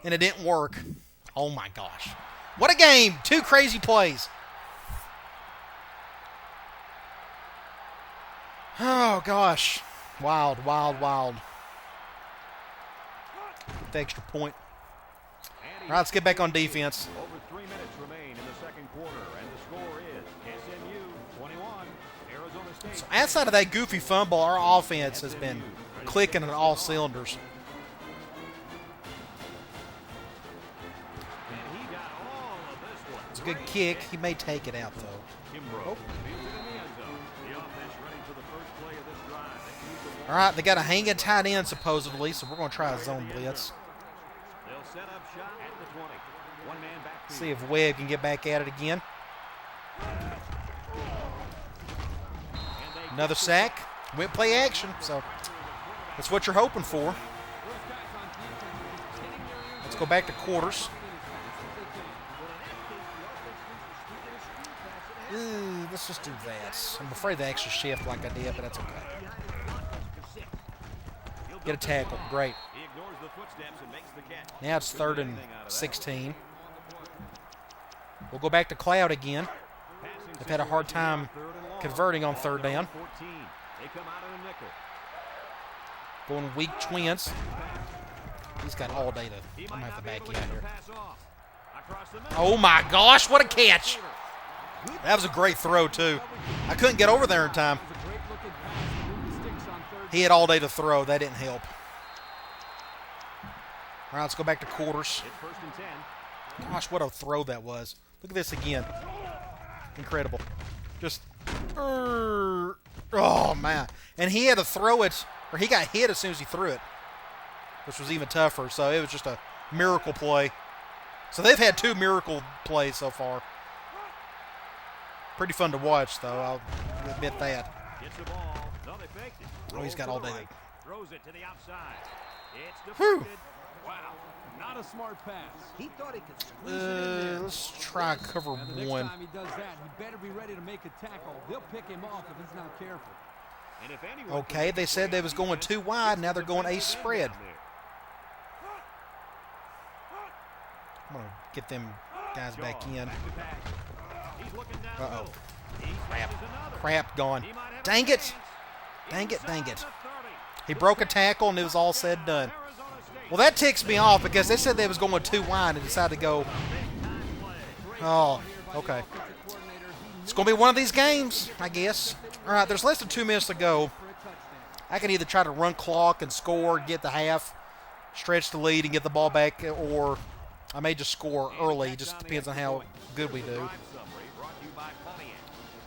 [SPEAKER 1] And it didn't work. Oh my gosh. What a game. 2 crazy plays. Oh gosh. Wild, wild, wild. The extra point. All right, let's get back on defense.
[SPEAKER 2] Over 3 minutes remain in the second quarter, and the score is SMU 21, Arizona State.
[SPEAKER 1] So outside of that goofy fumble, our offense has been clicking on all cylinders.
[SPEAKER 2] And he got all of this one.
[SPEAKER 1] It's a good kick. He may take it out, though. Oh. All right, they got a hanging tight end, supposedly, so we're going to try a zone blitz.
[SPEAKER 2] They'll set up shot at the 20. One man back.
[SPEAKER 1] See if Webb can get back at it again. Another sack. Went play action, so that's what you're hoping for. Let's go back to quarters. Ooh, let's just do that. I'm afraid the extra shift like I did, but that's okay. Get a tackle. Great. Now it's 3rd and 16. We'll go back to Cloud again. They've had a hard time converting on 3rd down. Going weak twins. He's got all day to. I'm going to have to back you out here. Oh my gosh, what a catch. That was a great throw, too. I couldn't get over there in time. He had all day to throw. That didn't help. All right, let's go back to quarters.
[SPEAKER 2] It's 1st and 10.
[SPEAKER 1] Gosh, what a throw that was. Look at this again. Incredible. Just, oh, man. And he had to throw it, or he got hit as soon as he threw it, which was even tougher. So it was just a miracle play. So they've had 2 miracle plays so far. Pretty fun to watch, though. I'll admit that.
[SPEAKER 2] Gets the ball. No, they faked it.
[SPEAKER 1] Oh, he's got all day.
[SPEAKER 2] Throws it to the outside. It's
[SPEAKER 1] Whew.
[SPEAKER 2] deflected. Wow.
[SPEAKER 3] Not a smart pass.
[SPEAKER 4] He thought he could squeeze it in there.
[SPEAKER 1] Let's try cover
[SPEAKER 3] Now, the next
[SPEAKER 1] 1.
[SPEAKER 3] time he does that, he better be ready to make a tackle. They'll pick him off if he's not careful.
[SPEAKER 2] And if anyone
[SPEAKER 1] Okay, they said they was going 2 wide. Now they're going ace spread. I'm going to get them guys back in. Uh-oh. Crap gone. Dang it. Dang it, dang it. He broke a tackle, and it was all said and done. Well, that ticks me off because they said they was going 2 wide and decided to go. Oh, okay. It's going to be one of these games, I guess. All right, there's less than 2 minutes to go. I can either try to run clock and score, get the half, stretch the lead, and get the ball back, or I may just score early. It just depends on how good we do.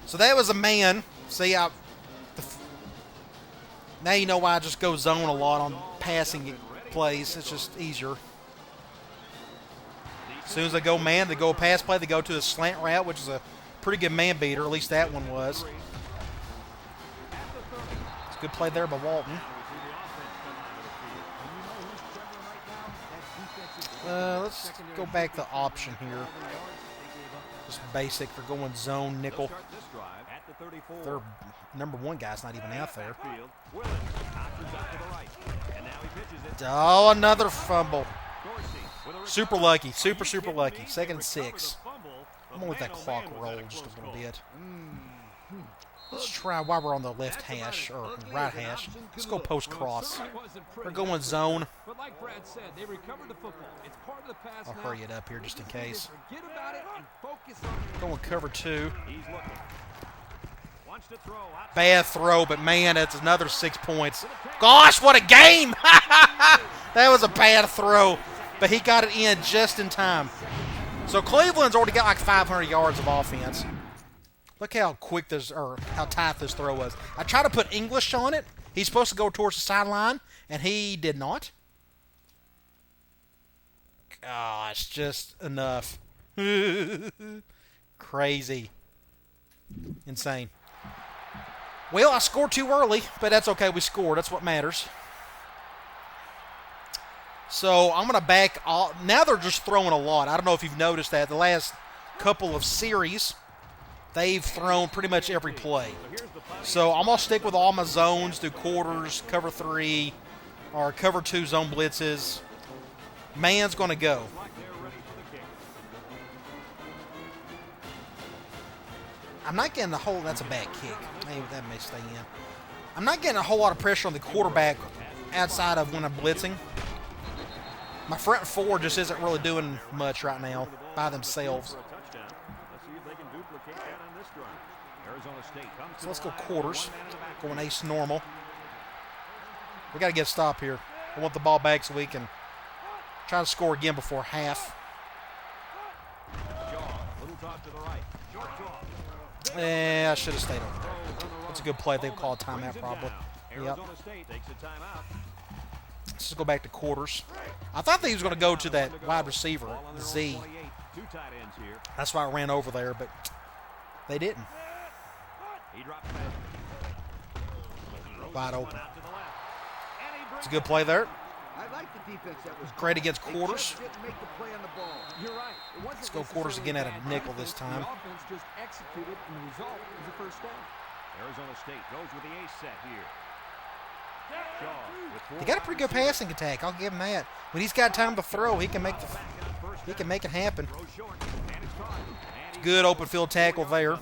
[SPEAKER 1] So that was a man. See, now you know why I just go zone a lot on passing plays. It's just easier. As soon as they go man, they go pass play, they go to a slant route, which is a pretty good man beater. At least that one was. It's a good play there by Walton. Let's go back to option here. Just basic for going zone nickel. Their number 1 guy's not even out there. Oh, another fumble. Super lucky. Super, super lucky. 2nd and 6. I'm going to let that clock roll just a little bit. Let's try while we're on the left hash, or right hash. Let's go post cross. We're going zone.
[SPEAKER 3] But like Brad said, they recovered the football. It's part of the pass.
[SPEAKER 1] I'll hurry it up here just in case.
[SPEAKER 3] Forget about it and focus on
[SPEAKER 1] Going cover 2.
[SPEAKER 2] He's looking. Wants to throw.
[SPEAKER 1] Bad throw, but man, it's another 6 points. Gosh, what a game! That was a bad throw, but he got it in just in time. So Cleveland's already got like 500 yards of offense. Look how quick this, or how tight this throw was. I tried to put English on it. He's supposed to go towards the sideline, and he did not. Gosh, just enough. Crazy. Insane. Well, I scored too early, but that's okay. We scored. That's what matters. So I'm going to back off. Now they're just throwing a lot. I don't know if you've noticed that. The last couple of series, they've thrown pretty much every play. So I'm going to stick with all my zones, do quarters, cover 3, or cover 2 zone blitzes. Man's going to go. I'm not getting a whole, that's a bad kick. Maybe that may stay in. I'm not getting a whole lot of pressure on the quarterback outside of when I'm blitzing. My front 4 just isn't really doing much right now by themselves. So let's go quarters. Going ace normal. We got to get a stop here. I want the ball back so we can try to score again before half. Yeah, I should have stayed over there. That's a good play. They call a timeout probably. Yep. Let's just go back to quarters. I thought that he was going to go to that wide receiver, Z. That's why I ran over there, but they didn't. Wide open. It's a good play there.
[SPEAKER 4] I like the defense that was
[SPEAKER 1] Great against quarters.
[SPEAKER 4] Didn't make the play on the ball.
[SPEAKER 3] You're right. It wasn't
[SPEAKER 1] Let's go quarters again at a nickel this time.
[SPEAKER 3] The offense just executed, and the result was a first down.
[SPEAKER 2] Arizona State goes with the ace set here.
[SPEAKER 1] They got a pretty good passing attack. I'll give him that. When he's got time to throw, he can make it happen. Good open field tackle there.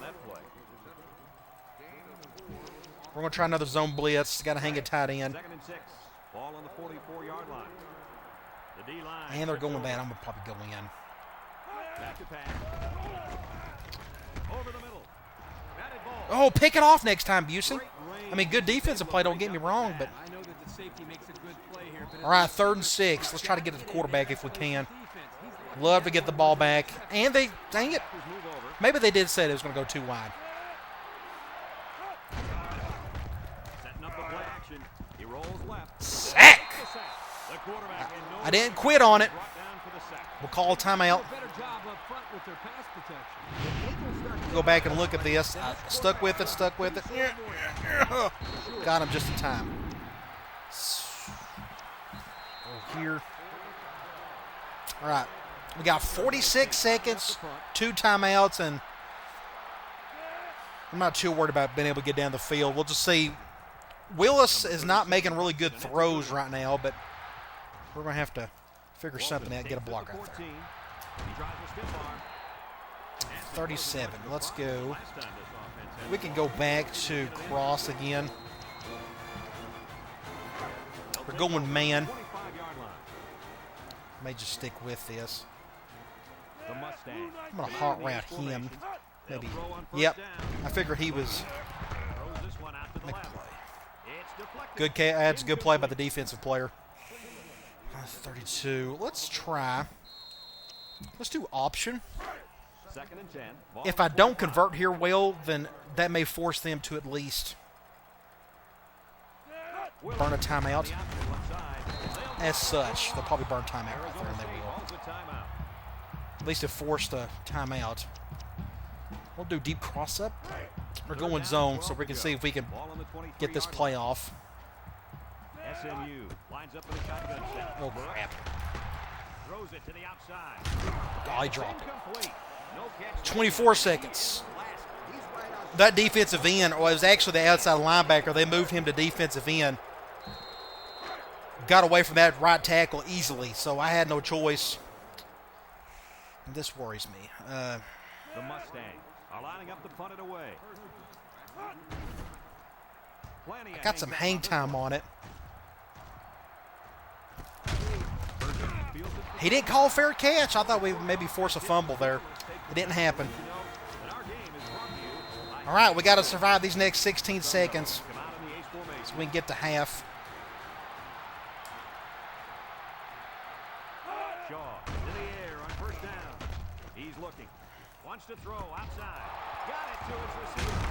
[SPEAKER 1] We're going to try another zone blitz. Got to hang it tight end.
[SPEAKER 2] Ball on the 44-yard line. The D-line.
[SPEAKER 1] And they're going bad. I'm going to probably go in.
[SPEAKER 2] Back to pass. Over the middle. Batted ball.
[SPEAKER 1] Oh, pick it off next time, Busey. I mean, good defensive play, don't get me wrong, but...
[SPEAKER 3] I know that the safety makes a good play here, but
[SPEAKER 1] All right, 3rd and 6. Let's try to get to the quarterback if we can. Love to get the ball back. And they, dang it, maybe they did say it was going to go too wide.
[SPEAKER 2] Setting up the play action. He rolls left.
[SPEAKER 1] Sack!
[SPEAKER 2] The quarterback in no
[SPEAKER 1] I didn't quit on it.
[SPEAKER 2] brought down for the sack.
[SPEAKER 1] We'll call a timeout.
[SPEAKER 3] better job up front with their pass protection.
[SPEAKER 1] Go back and look at this. I stuck with it, stuck with it. Got him just in time. Go here. All right. We got 46 seconds, 2 timeouts, and I'm not too worried about being able to get down the field. We'll just see. Willis is not making really good throws right now, but we're going to have to figure something out, get a block out there. 37. Let's go. We can go back to cross again. We're going man. May just stick with this. I'm going to hot route him. Maybe. Yep. I figured he was. Make a play. Good. That's a good play by the defensive player. 32. Let's try. Let's do option. If I don't convert here well, then that may force them to at least burn a timeout. As such, they'll probably burn timeout right there, and they will. At least it forced a timeout. We'll do deep cross up. We're going zone, so we can see if we can get this play off.
[SPEAKER 2] SMU lines up in the shotgun set.
[SPEAKER 1] Oh, crap.
[SPEAKER 2] Throws it to the outside.
[SPEAKER 1] Oh, I dropped it.
[SPEAKER 2] Incomplete. No catch.
[SPEAKER 1] 24 seconds. That defensive end, or it was actually the outside linebacker, they moved him to defensive end. Got away from that right tackle easily, so I had no choice. This worries me.
[SPEAKER 2] The Mustangs are lining up to punt it away.
[SPEAKER 1] I got some hang time on it. He didn't call fair catch. I thought we would maybe force a fumble there. It didn't happen. All right, we got to survive these next 16 seconds so we can get to half.
[SPEAKER 2] Shaw in the air on first down. He's looking. Wants to throw outside. Got it to his receiver.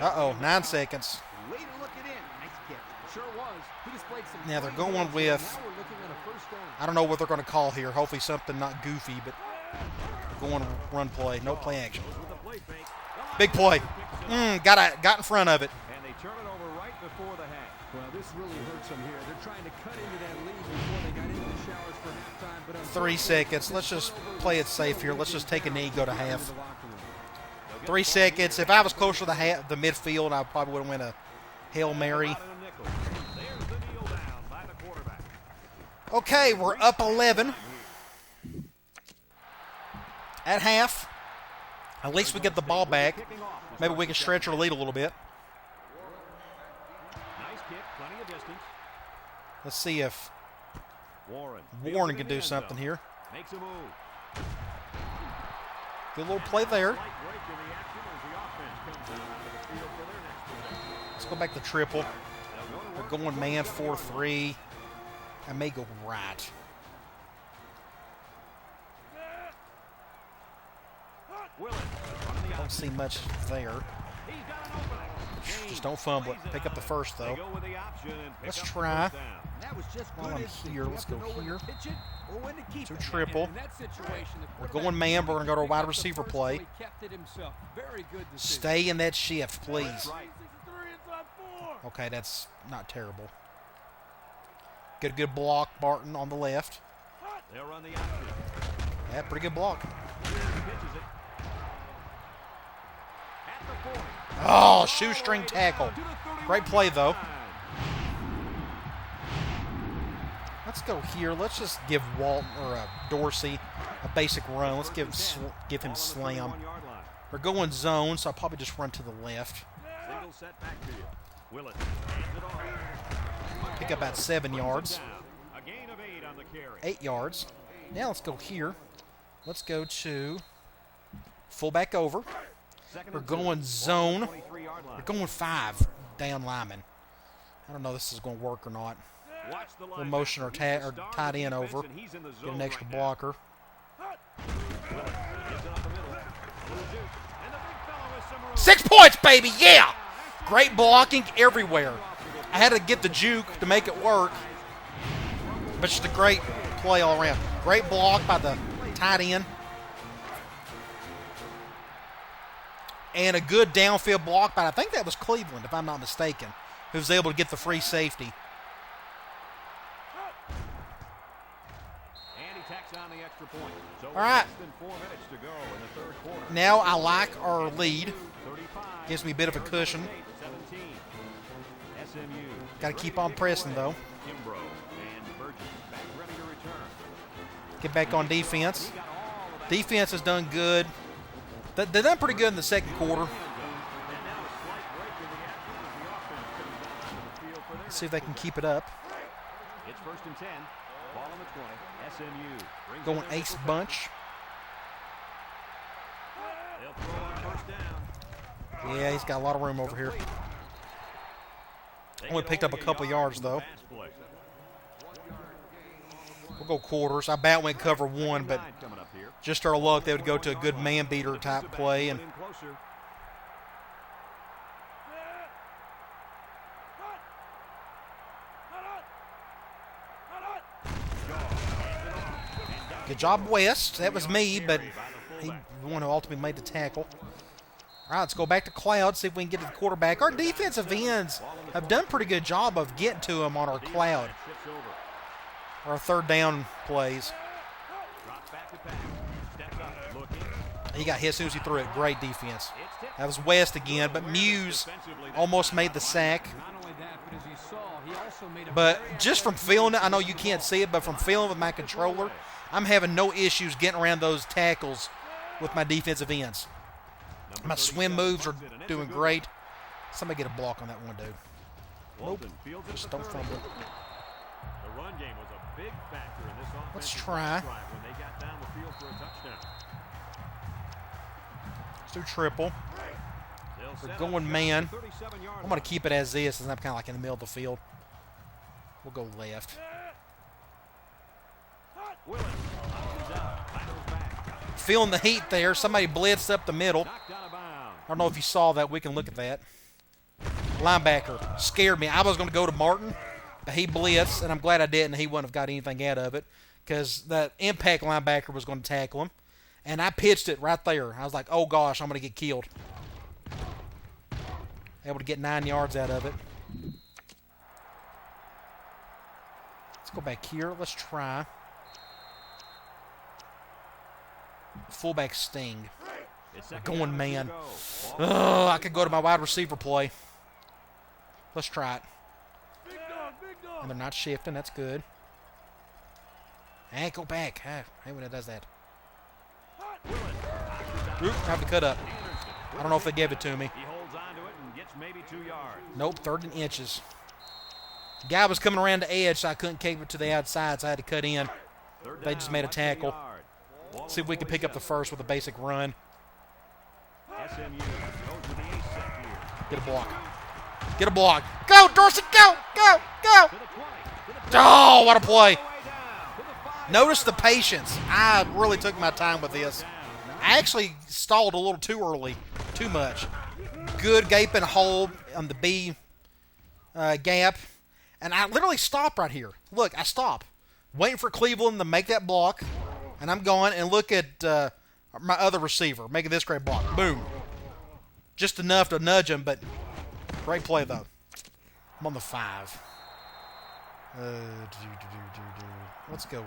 [SPEAKER 1] Uh-oh, 9 seconds.
[SPEAKER 4] Way to look it in. Nice catch.
[SPEAKER 3] Sure was. He displayed some.
[SPEAKER 1] Now they're
[SPEAKER 3] fine
[SPEAKER 1] going
[SPEAKER 3] action.
[SPEAKER 1] with,
[SPEAKER 3] Now we're looking at a first down.
[SPEAKER 1] I don't know what they're going to call here. Hopefully something not goofy, but going run play, no play action.
[SPEAKER 2] With a play fake.
[SPEAKER 1] Big play. Got in front of it.
[SPEAKER 2] And they turn it over right before the half.
[SPEAKER 3] Well, this really hurts them here. They're trying to cut into that lead before they got into the showers for halftime. But
[SPEAKER 1] 3 seconds. Let's just play it safe here. Let's just take a knee, go to half. 3 seconds. If I was closer to the midfield, I probably would have went a Hail Mary.
[SPEAKER 2] There's the kneel down by the quarterback.
[SPEAKER 1] Okay, we're up 11 at half. At least we get the ball back. Maybe we can stretch our lead a little bit.
[SPEAKER 2] Nice kick, plenty of distance.
[SPEAKER 1] Let's see if
[SPEAKER 2] Warren
[SPEAKER 1] can do something here.
[SPEAKER 2] Makes a move.
[SPEAKER 1] Good little play there.
[SPEAKER 2] Slight break in the action as the offense comes out onto the field for their next possession.
[SPEAKER 1] Let's go back to triple.
[SPEAKER 2] They'll go to work.
[SPEAKER 1] We're going man 4-3. I may go right.
[SPEAKER 2] Willis running the
[SPEAKER 1] Don't see much there.
[SPEAKER 2] He's got an opening.
[SPEAKER 1] Just don't fumble it. Pick up the first,
[SPEAKER 2] They
[SPEAKER 1] though.
[SPEAKER 2] go with the option and pick
[SPEAKER 1] Let's
[SPEAKER 2] up the
[SPEAKER 1] try.
[SPEAKER 2] first down.
[SPEAKER 4] That was just
[SPEAKER 1] While
[SPEAKER 4] good
[SPEAKER 1] I'm
[SPEAKER 4] instinct.
[SPEAKER 1] here,
[SPEAKER 4] You
[SPEAKER 1] let's
[SPEAKER 4] have to
[SPEAKER 1] go
[SPEAKER 4] know when
[SPEAKER 1] here.
[SPEAKER 4] to pitch it or when to keep
[SPEAKER 1] To
[SPEAKER 4] it.
[SPEAKER 1] triple.
[SPEAKER 3] In that situation, the
[SPEAKER 1] We're
[SPEAKER 3] quarterback
[SPEAKER 1] going man, but we're going to go to a wide
[SPEAKER 3] picked up the
[SPEAKER 1] receiver
[SPEAKER 3] first
[SPEAKER 1] play.
[SPEAKER 3] one. He kept it himself. Very good decision.
[SPEAKER 1] Stay in that shift, please.
[SPEAKER 2] Right.
[SPEAKER 1] Okay, that's not terrible. Get a good block, Barton, on the left.
[SPEAKER 2] They'll run the option.
[SPEAKER 1] Yeah, pretty good block.
[SPEAKER 2] Pitches it. At the 40.
[SPEAKER 1] Oh, shoestring tackle. Great play, though. Let's go here. Let's just give Walton or Dorsey a basic run. Let's give him slam. We're going zone, so I'll probably just run to the left.
[SPEAKER 2] Single set back to you. Willis hands it off.
[SPEAKER 1] Pick up about 7 yards.
[SPEAKER 2] A gain of 8 on the carry.
[SPEAKER 1] 8 yards. Now let's go here. Let's go to fullback over.
[SPEAKER 2] Second
[SPEAKER 1] We're
[SPEAKER 2] and 2.
[SPEAKER 1] going zone.
[SPEAKER 2] 23-yard line.
[SPEAKER 1] We're going 5. down lineman. I don't know if this is going to work or not.
[SPEAKER 2] Watch the
[SPEAKER 1] We'll motion our tight end over. Get an extra blocker.
[SPEAKER 2] Gets it up the middle. A little juke. And the big fellow is some room.
[SPEAKER 1] 6 points, baby! Yeah! Great blocking everywhere. I had to get the juke to make it work. But just a great play all around. Great block by the tight end. And a good downfield block by, I think that was Cleveland, if I'm not mistaken, who was able to get the free safety.
[SPEAKER 2] And he tacks on the extra point. So
[SPEAKER 1] All right.
[SPEAKER 2] less than 4 minutes to go in the third quarter.
[SPEAKER 1] Now I like our lead.
[SPEAKER 2] 35.
[SPEAKER 1] Gives me a bit of a cushion.
[SPEAKER 2] 17. SMU.
[SPEAKER 1] Got to keep on pressing, though.
[SPEAKER 2] Kimbrough and Burgess back ready to return.
[SPEAKER 1] Get back on defense.
[SPEAKER 2] He got all of that.
[SPEAKER 1] Defense has done good. They've done pretty good in the second quarter.
[SPEAKER 2] And now a slight break in the action as the offense comes back onto the field for their
[SPEAKER 1] Let's see if they can keep it up.
[SPEAKER 2] It's 1st and 10. Ball on the 20. SMU brings
[SPEAKER 1] Going
[SPEAKER 2] it in
[SPEAKER 1] ace
[SPEAKER 2] for
[SPEAKER 1] bunch.
[SPEAKER 2] They'll throw on 1st down.
[SPEAKER 1] Yeah, he's got a lot of room over here.
[SPEAKER 2] They
[SPEAKER 1] Only
[SPEAKER 2] get
[SPEAKER 1] picked up a
[SPEAKER 2] only
[SPEAKER 1] couple
[SPEAKER 2] yard
[SPEAKER 1] yards,
[SPEAKER 2] from the
[SPEAKER 1] though.
[SPEAKER 2] pass play.
[SPEAKER 1] We'll go quarters. I bat went cover one, but
[SPEAKER 2] Nine coming up here.
[SPEAKER 1] just our luck, they would go to a good man beater type play. And
[SPEAKER 2] In closer.
[SPEAKER 1] good job, West. That was me, but he the one who ultimately made the tackle. All right, let's go back to Cloud, see if we can get to the quarterback. Our defensive ends have done a pretty good job of getting to him on our Cloud.
[SPEAKER 2] Shifts over.
[SPEAKER 1] Our third down plays.
[SPEAKER 2] Drops back to pass. Steps up. Looking.
[SPEAKER 1] He got hit as soon as he threw it. Great defense.
[SPEAKER 2] It's tipped.
[SPEAKER 1] That was West again, but Muse almost made the sack.
[SPEAKER 3] Not only that, but as you saw, he also made a
[SPEAKER 1] But just from feeling it, I know you can't see it, but from feeling with my controller, I'm having no issues getting around those tackles with my defensive ends. My swim moves are doing great. Somebody get a block on that one, dude.
[SPEAKER 2] Walton fields it
[SPEAKER 1] Just
[SPEAKER 2] for
[SPEAKER 1] don't
[SPEAKER 2] 30.
[SPEAKER 1] fumble.
[SPEAKER 2] The run game was a big factor in this offensive
[SPEAKER 1] Let's try.
[SPEAKER 2] drive when they got down the field for a touchdown.
[SPEAKER 1] Let's do triple.
[SPEAKER 2] They'll
[SPEAKER 1] We're
[SPEAKER 2] set
[SPEAKER 1] going
[SPEAKER 2] up
[SPEAKER 1] man.
[SPEAKER 2] the 37-yard
[SPEAKER 1] I'm going to keep it as this, as I'm kind of like in the middle of the field. We'll go left.
[SPEAKER 2] Willis opens out, battles back.
[SPEAKER 1] Feeling the heat there. Somebody blitzed up the middle.
[SPEAKER 2] Knocked out of bounds.
[SPEAKER 1] I don't know if you saw that. We can look at that. Linebacker scared me. I was going to go to Martin, but he blitzed, and I'm glad I didn't. He wouldn't have got anything out of it because that impact linebacker was going to tackle him, and I pitched it right there. I was like, oh, gosh, I'm going to get killed. Able to get 9 yards out of it. Let's go back here. Let's try. Fullback sting.
[SPEAKER 2] It's second
[SPEAKER 1] Going
[SPEAKER 2] down and
[SPEAKER 1] man.
[SPEAKER 2] 2 to go. Ball
[SPEAKER 1] I could go to my wide receiver play. Let's try it. And they're not shifting. That's good. Hey, go back. Hey, when it does that. Oop, have to cut up. I don't know if they gave it to me.
[SPEAKER 2] He holds on to it and gets maybe 2 yards.
[SPEAKER 1] Nope, 3rd and inches. The guy was coming around the edge, so I couldn't keep it to the outside, so I had to cut in.
[SPEAKER 2] Third
[SPEAKER 1] They
[SPEAKER 2] down,
[SPEAKER 1] just made a
[SPEAKER 2] less
[SPEAKER 1] tackle.
[SPEAKER 2] than a yard. Ball
[SPEAKER 1] See if we can pick up the first with a basic run.
[SPEAKER 2] SMU goes with the ace set here.
[SPEAKER 1] Get a block. Get a block. Go, Dorsey, go, go, go.
[SPEAKER 2] To the 20. To the 20.
[SPEAKER 1] Oh, what a play.
[SPEAKER 2] All the way down. To the 5.
[SPEAKER 1] Notice the patience. I really took my time with this. I actually stalled a little too early, too much. Good gaping hole on the B gap. And I literally stopped right here. Look, I stopped. Waiting for Cleveland to make that block. And I'm going and look at my other receiver making this great block. Boom. Just enough to nudge him, but great play, though. I'm on the 5. Let's go.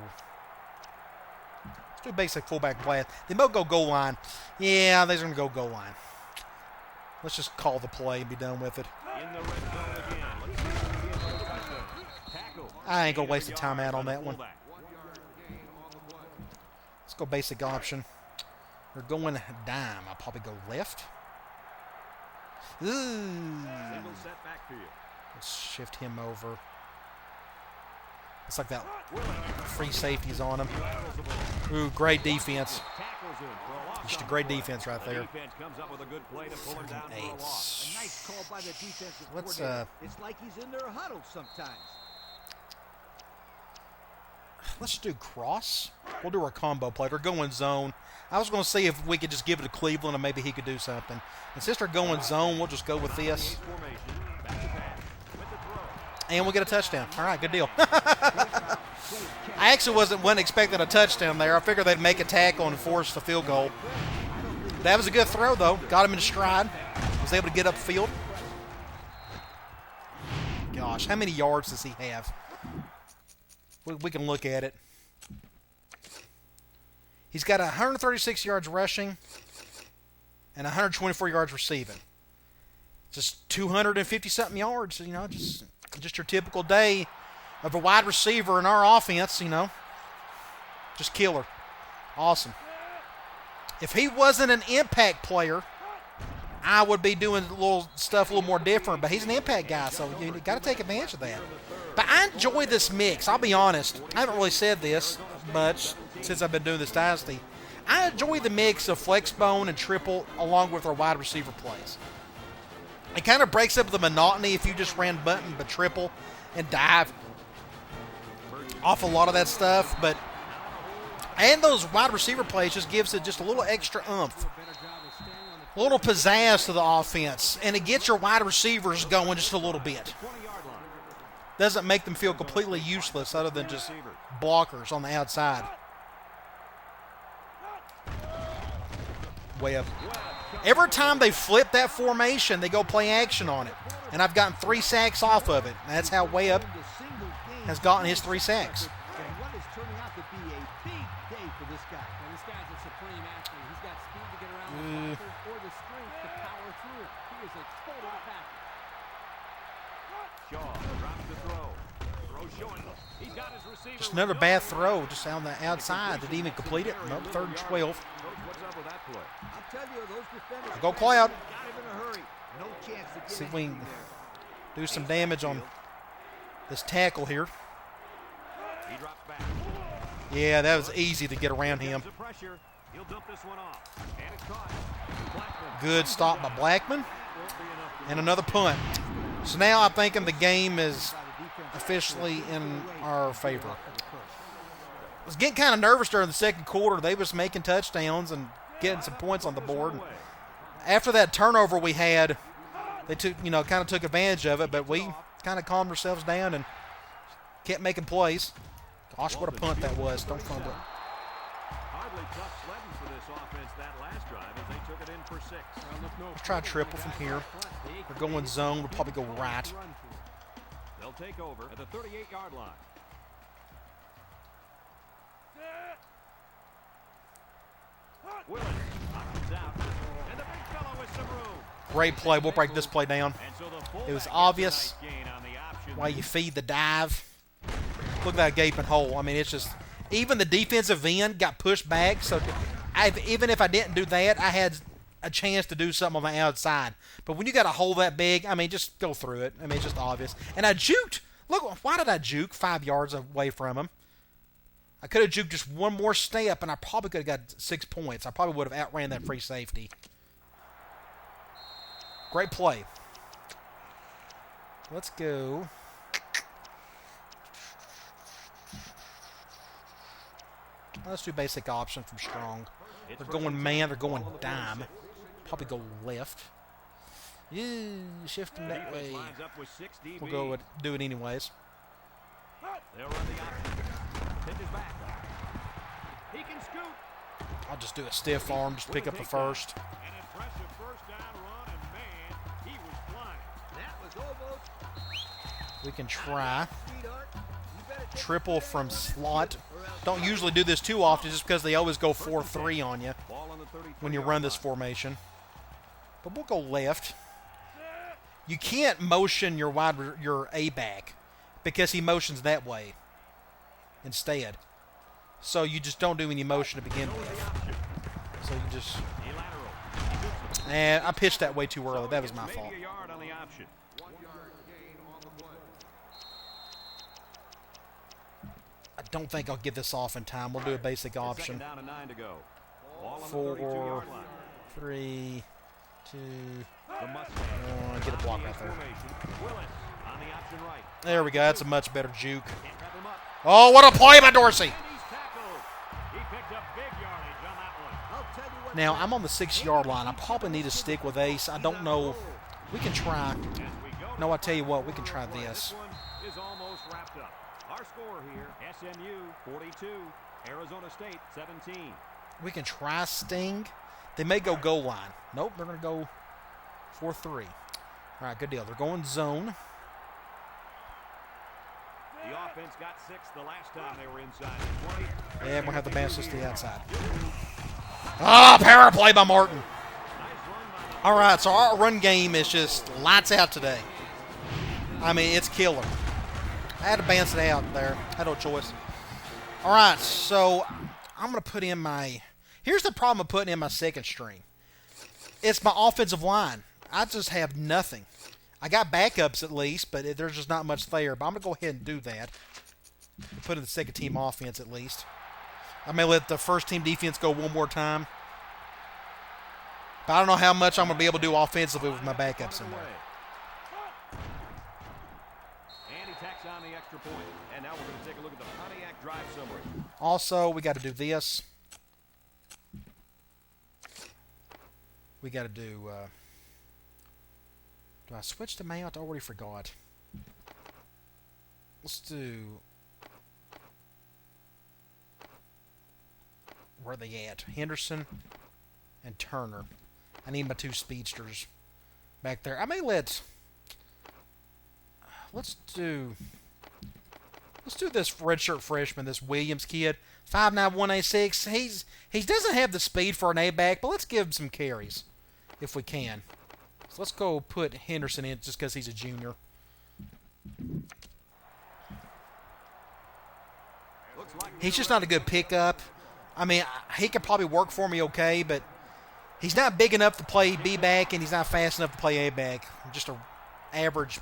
[SPEAKER 1] Let's do basic fullback blast. They might go goal line. Yeah, they're going to go goal line. Let's just call the play and be done with it.
[SPEAKER 2] In the red zone again. Let's see if we can get another touchdown. Tackle.
[SPEAKER 1] I ain't going to waste a timeout on that one.
[SPEAKER 2] Fullback.
[SPEAKER 1] Let's go basic option. We're going dime. I'll probably go left. Ooh.
[SPEAKER 2] Single set backfield.
[SPEAKER 1] Let's shift him over. It's like that free safety's on him. Ooh, great defense.
[SPEAKER 2] Tackles him for a loss
[SPEAKER 1] Just a great defense right
[SPEAKER 2] The
[SPEAKER 1] there.
[SPEAKER 2] defense comes up with a good play to pull him down for a loss.
[SPEAKER 4] A nice call by the defensive
[SPEAKER 1] Let's,
[SPEAKER 4] coordinator. It's like he's in their huddle sometimes.
[SPEAKER 1] Let's do cross. We'll do our combo play. We're going zone. I was going to see if we could just give it to Cleveland and maybe he could do something. And since they're going zone, we'll just go with this.
[SPEAKER 2] Formation. Back to pass. With the throw.
[SPEAKER 1] And we'll get a touchdown. All right, good deal. I actually wasn't expecting a touchdown there. I figured they'd make a tackle and force the field goal. That was a good throw, though. Got him in stride. Was able to get upfield. Gosh, how many yards does he have? We can look at it. He's got 136 yards rushing and 124 yards receiving. Just 250-something yards, you know, just your typical day of a wide receiver in our offense, you know. Just killer. Awesome. If he wasn't an impact player, I would be doing a little more different, but he's an impact guy, so you got to take advantage of that. But I enjoy this mix. I'll be honest. I haven't really said this much since I've been doing this Dynasty. I enjoy the mix of flex bone and triple along with our wide receiver plays. It kind of breaks up the monotony if you just ran button but triple and dive off a lot of that stuff. And those wide receiver plays just gives it just a little extra oomph. A little pizzazz to the offense. And it gets your wide receivers going just a little bit. Doesn't make them feel completely useless other than just blockers on the outside. Way up. Every time they flip that formation, they go play action on it. And I've gotten 3 sacks off of it. That's how Way Up has gotten his 3 sacks.
[SPEAKER 4] And what is turning out to be a big day for this guy.
[SPEAKER 3] And this guy's a supreme athlete. He's got speed to get around the blockers or the strength to power through it. He is a total package.
[SPEAKER 2] Shaw drops the throw. Throw showing. He's got his receiver.
[SPEAKER 1] Just another bad throw just on the outside. Did he even complete it? Nope, 3rd and 12.
[SPEAKER 2] Coach, what's up with that play?
[SPEAKER 4] I'll tell you, those defenders
[SPEAKER 1] Go Cloud.
[SPEAKER 4] got him in a hurry. No chance to get
[SPEAKER 1] See if we
[SPEAKER 4] anything
[SPEAKER 1] can
[SPEAKER 4] there.
[SPEAKER 1] do some damage on this tackle here.
[SPEAKER 2] He drops back.
[SPEAKER 1] Yeah, that was easy to get around him.
[SPEAKER 2] The pressure. He'll dump this one off. And it's caught. Blackman.
[SPEAKER 1] Good stop by Blackman.
[SPEAKER 2] Won't be enough to
[SPEAKER 1] And another punt. So now I'm thinking the game is officially in our favor. I was getting kind of nervous during the second quarter. They was making touchdowns and getting some points on the board. After that turnover we had, they kind of took advantage of it, but we kind of calmed ourselves down and kept making plays. Gosh, what a punt that was. Don't fumble it.
[SPEAKER 2] Hardly tough sledding for this offense that last drive as they took it in for 6.
[SPEAKER 1] Let's try a triple from here. We're going zone. We'll probably go right.
[SPEAKER 2] They'll take over at the 38-yard line. Willis comes out. And the big fellow with some room.
[SPEAKER 1] Great play. We'll break this play down.
[SPEAKER 2] And so the fullback
[SPEAKER 1] It was
[SPEAKER 2] gets a
[SPEAKER 1] obvious
[SPEAKER 2] nice gain on the option.
[SPEAKER 1] why you feed the dive. Look at that gaping hole. I mean, it's just even the defensive end got pushed back. So even if I didn't do that, I had a chance to do something on the outside. But when you got a hole that big, I mean, just go through it. I mean, it's just obvious. And I juked. Look, why did I juke 5 yards away from him? I could have juked just one more step, and I probably could have got 6 points. I probably would have outran that free safety. Great play. Let's go. Let's do basic option from strong. They're going man. They're going dime. Probably go left. Yeah, shift them that way.
[SPEAKER 2] Lines up with 6 DB.
[SPEAKER 1] We'll go do it anyways.
[SPEAKER 2] They'll run the option. Pitches back. He can scoot.
[SPEAKER 1] I'll just do a stiff arm. Just pick up the first.
[SPEAKER 2] An impressive first down run, and man, he was flying.
[SPEAKER 4] That was almost.
[SPEAKER 1] We can try
[SPEAKER 4] Sweetheart, you better take
[SPEAKER 1] triple from slot. Don't usually do this too often just because they always go 4-3 on you
[SPEAKER 2] Ball on the 33
[SPEAKER 1] when you run this formation. But we'll go left. You can't motion your A back because he motions that way instead. So you just don't do any motion to begin with. So you just...
[SPEAKER 2] A lateral.
[SPEAKER 1] And I pitched that way too early. That was my
[SPEAKER 2] Maybe
[SPEAKER 1] fault.
[SPEAKER 2] a yard on the option.
[SPEAKER 1] I don't think I'll get this off in time. We'll do a basic option.
[SPEAKER 2] Second down and 9 to go. Ball on the
[SPEAKER 1] 4,
[SPEAKER 2] 32-yard line.
[SPEAKER 1] 3, 2,
[SPEAKER 2] The Mustangs
[SPEAKER 1] 1. Get a block right there.
[SPEAKER 2] formation. Willis on the option right.
[SPEAKER 1] There we go. That's a much better juke.
[SPEAKER 2] Can't wrap him up.
[SPEAKER 1] Oh, what a play by Dorsey.
[SPEAKER 2] And he's tackled. He picked up big yardage on that one.
[SPEAKER 4] I'll tell you what.
[SPEAKER 1] Now, I'm on the 6-yard line. I probably need to stick with Ace. I don't know. We can try.
[SPEAKER 2] As we go to
[SPEAKER 1] No, I tell you what. We can try
[SPEAKER 2] this
[SPEAKER 1] this.
[SPEAKER 2] one is almost wrapped up. Our score here, SMU 42, Arizona State 17.
[SPEAKER 1] We can try Sting. They may go goal line. Nope, they're going to go 4-3. All right, good deal. They're going zone.
[SPEAKER 2] The offense got 6 the last time they were inside the 20.
[SPEAKER 1] Yeah, we're going to have the bounce to the outside. Ah, power play by Martin. All right, so our run game is just lights out today. I mean, it's killer. I had to bounce it out there. I had no choice. All right, so I'm going to put in my... Here's the problem of putting in my second string. It's my offensive line. I just have nothing. I got backups at least, but there's just not much there. But I'm going to go ahead and do that. Put in the second team offense at least. I may let the first team defense go one more time. But I don't know how much I'm going to be able to do offensively with my backups in there.
[SPEAKER 2] And he tacks on the extra point. And now we're going to take a look at the Pontiac drive summary.
[SPEAKER 1] Also, we got to do this. We got to do... do I switch to mount? I already forgot. Let's do... Where are they at? Henderson and Turner. I need my 2 speedsters back there. I may let... Let's do this redshirt freshman, this Williams kid. 5'9", 186. He doesn't have the speed for an A-back, but let's give him some carries if we can. So let's go put Henderson in just because he's a junior. He's just not a good pickup. I mean, he could probably work for me okay, but he's not big enough to play B-back, and he's not fast enough to play A-back. Just an average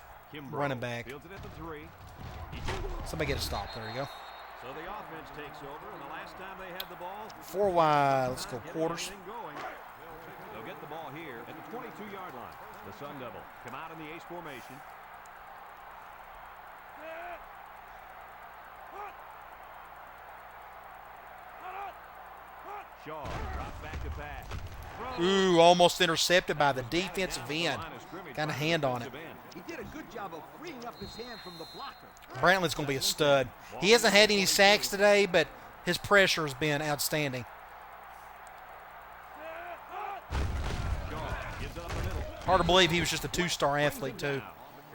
[SPEAKER 1] running back.
[SPEAKER 2] Fields it at the 3.
[SPEAKER 1] Somebody get a stop. There you go.
[SPEAKER 2] So the offense takes over, and the last time they had the ball,
[SPEAKER 1] 4 wide. Let's go quarters.
[SPEAKER 2] getting going. They'll get the ball here at the 22-yard line. The Sun Devil come out in the ace formation. Shaw drops back to pass.
[SPEAKER 1] Ooh, almost intercepted by the defensive end. Got a hand on it.
[SPEAKER 4] He did a good job of freeing up his hand from the blocker.
[SPEAKER 1] Brantlett's going to be a stud. He hasn't had any sacks today, but his pressure has been outstanding. Hard to believe he was just a 2-star athlete, too.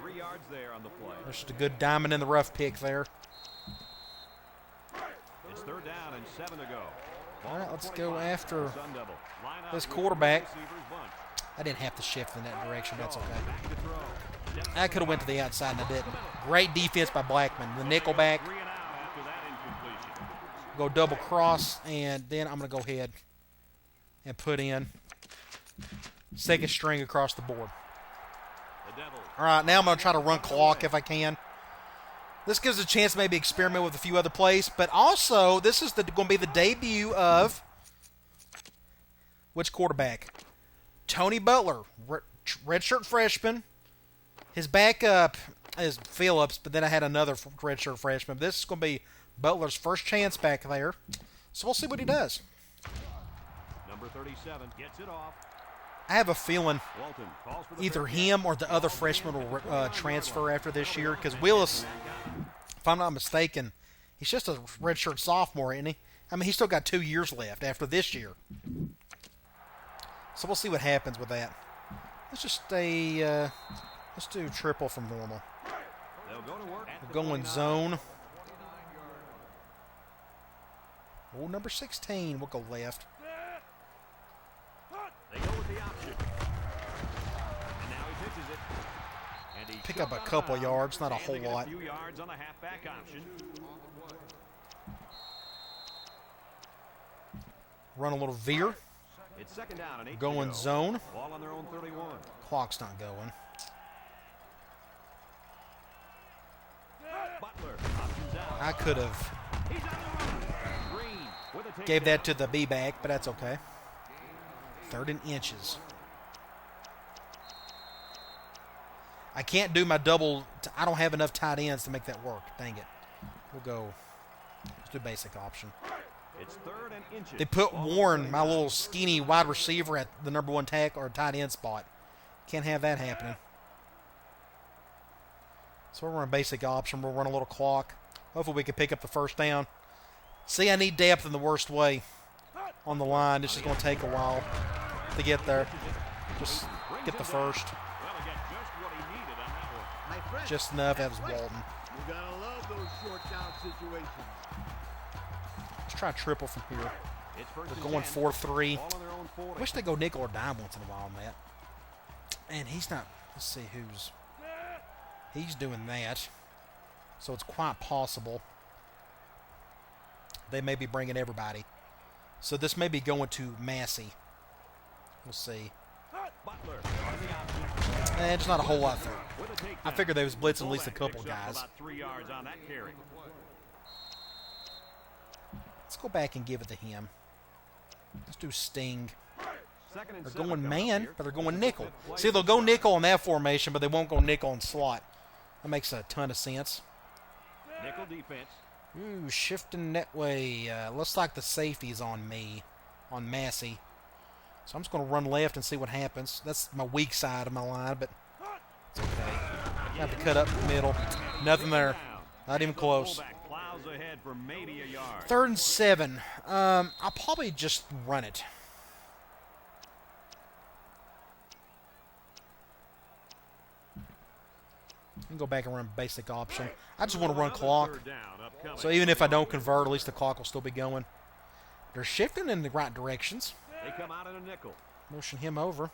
[SPEAKER 2] 3 yards there on the play.
[SPEAKER 1] There's just a good diamond in the rough pick there.
[SPEAKER 2] It's 3rd down and 7 to go.
[SPEAKER 1] All right, let's go after
[SPEAKER 2] Sun Devil line up
[SPEAKER 1] this
[SPEAKER 2] with
[SPEAKER 1] quarterback.
[SPEAKER 2] the receivers bunch.
[SPEAKER 1] I didn't have to shift in that direction. That's okay.
[SPEAKER 2] Back to throw.
[SPEAKER 1] I could have went to the outside, and I didn't. Great defense by Blackman. The nickel back.
[SPEAKER 2] 3 and out after that incompletion.
[SPEAKER 1] Go double cross, and then I'm going to go ahead and put in second string across the board.
[SPEAKER 2] The Devils.
[SPEAKER 1] All right, now I'm going to try to run clock if I can. This gives us a chance to maybe experiment with a few other plays, but also this is going to be the debut of which quarterback? Tony Butler, redshirt freshman. His backup is Phillips, but then I had another redshirt freshman. This is going to be Butler's first chance back there, so we'll see what he does.
[SPEAKER 2] Number 37 gets it off.
[SPEAKER 1] I have a feeling
[SPEAKER 2] Walton calls for the
[SPEAKER 1] either
[SPEAKER 2] fair
[SPEAKER 1] him or the other freshman will transfer after this year, because Willis, if I'm not mistaken, he's just a redshirt sophomore, isn't he? I mean, he's still got 2 years left after this year. So we'll see what happens with that. Let's just stay, let's do triple from normal.
[SPEAKER 2] They'll go to work at
[SPEAKER 1] We're
[SPEAKER 2] the
[SPEAKER 1] going
[SPEAKER 2] 29.
[SPEAKER 1] zone. Oh, number 16, we'll go left.
[SPEAKER 2] They go with the option. And now he pitches it. And he
[SPEAKER 1] Pick up a couple of yards, not a whole lot.
[SPEAKER 2] A few yards on the halfback option.
[SPEAKER 1] Run a little veer.
[SPEAKER 2] It's 2nd down and 8 to
[SPEAKER 1] Going
[SPEAKER 2] go.
[SPEAKER 1] zone.
[SPEAKER 2] Ball on their own 31.
[SPEAKER 1] Clock's not going.
[SPEAKER 2] Butler options out.
[SPEAKER 1] I could have
[SPEAKER 2] He's on the run. Green with a
[SPEAKER 1] gave
[SPEAKER 2] takedown.
[SPEAKER 1] that to the B-back, but that's okay. 3rd and inches. I can't do my double. I don't have enough tight ends to make that work. Dang it. We'll go. Let's do basic option.
[SPEAKER 2] It's 3rd and inches.
[SPEAKER 1] They put Warren, my little skinny wide receiver, at the number 1 tackle or tight end spot. Can't have that happening. So we'll run basic option. We'll run a little clock. Hopefully we can pick up the first down. See, I need depth in the worst way on the line. It's just going to take a while to get there. Just get the first.
[SPEAKER 2] Well, he got just what he needed on that one.
[SPEAKER 4] My friend,
[SPEAKER 1] Just enough. That was Walton.
[SPEAKER 4] you gotta love those short down situations.
[SPEAKER 1] Let's try a triple from here.
[SPEAKER 2] It's 1st
[SPEAKER 1] They're
[SPEAKER 2] and
[SPEAKER 1] going
[SPEAKER 2] 10.
[SPEAKER 1] 4-3.
[SPEAKER 2] Ball on their own 40.
[SPEAKER 1] Wish they go nickel or dime once in a while on that. And he's not. Let's see who's. He's doing that. So it's quite possible they may be bringing everybody. So this may be going to Massey. We'll see.
[SPEAKER 2] Butler on the option.
[SPEAKER 1] It's not a whole lot there.
[SPEAKER 2] With a takedown.
[SPEAKER 1] I figured they was blitzing at least a
[SPEAKER 2] Fullback
[SPEAKER 1] couple
[SPEAKER 2] picks up
[SPEAKER 1] guys.
[SPEAKER 2] About 3 yards on that carry.
[SPEAKER 1] Let's go back and give it to him. Let's do Sting.
[SPEAKER 2] 2nd and
[SPEAKER 1] They're
[SPEAKER 2] 7
[SPEAKER 1] going
[SPEAKER 2] coming up
[SPEAKER 1] man,
[SPEAKER 2] here.
[SPEAKER 1] but they're going nickel.
[SPEAKER 2] Fifth play.
[SPEAKER 1] See, they'll go nickel in that formation, but they won't go nickel in slot. That makes a ton of sense.
[SPEAKER 2] Nickel defense.
[SPEAKER 1] Ooh, shifting that way. Looks like the safety's on me, on Massey. So I'm just going to run left and see what happens. That's my weak side of my line, but it's okay. I have to cut up the middle. Nothing there. Not even close.
[SPEAKER 2] Fullback plows ahead for maybe a yard.
[SPEAKER 1] 3rd and 7. I'll probably just run it. I can go back and run basic option. I just want to run clock.
[SPEAKER 2] 3rd down upcoming.
[SPEAKER 1] So even if I don't convert, at least the clock will still be going. They're shifting in the right directions.
[SPEAKER 2] They come out in a nickel.
[SPEAKER 1] Motion him over.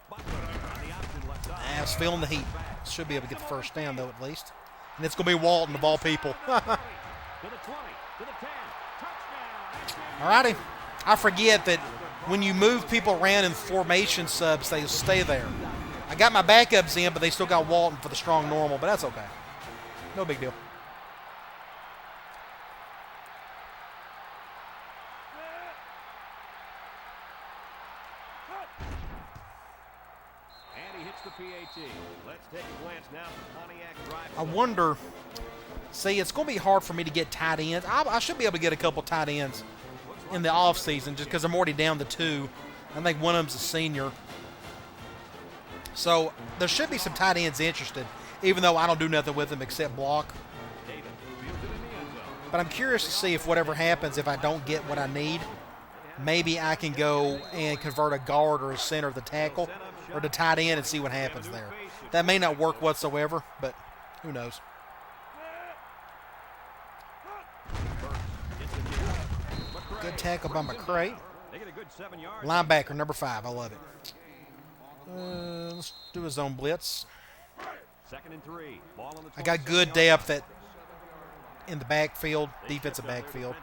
[SPEAKER 2] Butler on the option left side.
[SPEAKER 1] I was feeling the heat. Should be able to get the first down, though, at least. And it's going to be Walton, of all people.
[SPEAKER 2] To the 20, to the 10. Touchdown.
[SPEAKER 1] Alrighty. I forget that when you move people around in formation subs, they stay there. I got my backups in, but they still got Walton for the strong normal, but that's okay. No big deal.
[SPEAKER 2] And he hits the PAT. Let's take a glance now at the Pontiac drive.
[SPEAKER 1] I wonder, see, it's going to be hard for me to get tight ends. I should be able to get a couple tight ends in the offseason just because I'm already down to 2. I think one of them's a senior. So there should be some tight ends interested, even though I don't do nothing with them except block.
[SPEAKER 2] Davis fields it in the end zone.
[SPEAKER 1] But I'm curious to see if whatever happens, if I don't get what I need, maybe I can go and convert a guard or a center of the tackle or the tight end and see what happens there. That may not work whatsoever, but who knows. Good tackle by McCray.
[SPEAKER 2] They get a good 7 yards.
[SPEAKER 1] Linebacker, number 5. I love it. Let's do a zone blitz.
[SPEAKER 2] 2nd and 3. Ball on the
[SPEAKER 1] I got good
[SPEAKER 2] 27-yard
[SPEAKER 1] depth in the backfield, defensive backfield.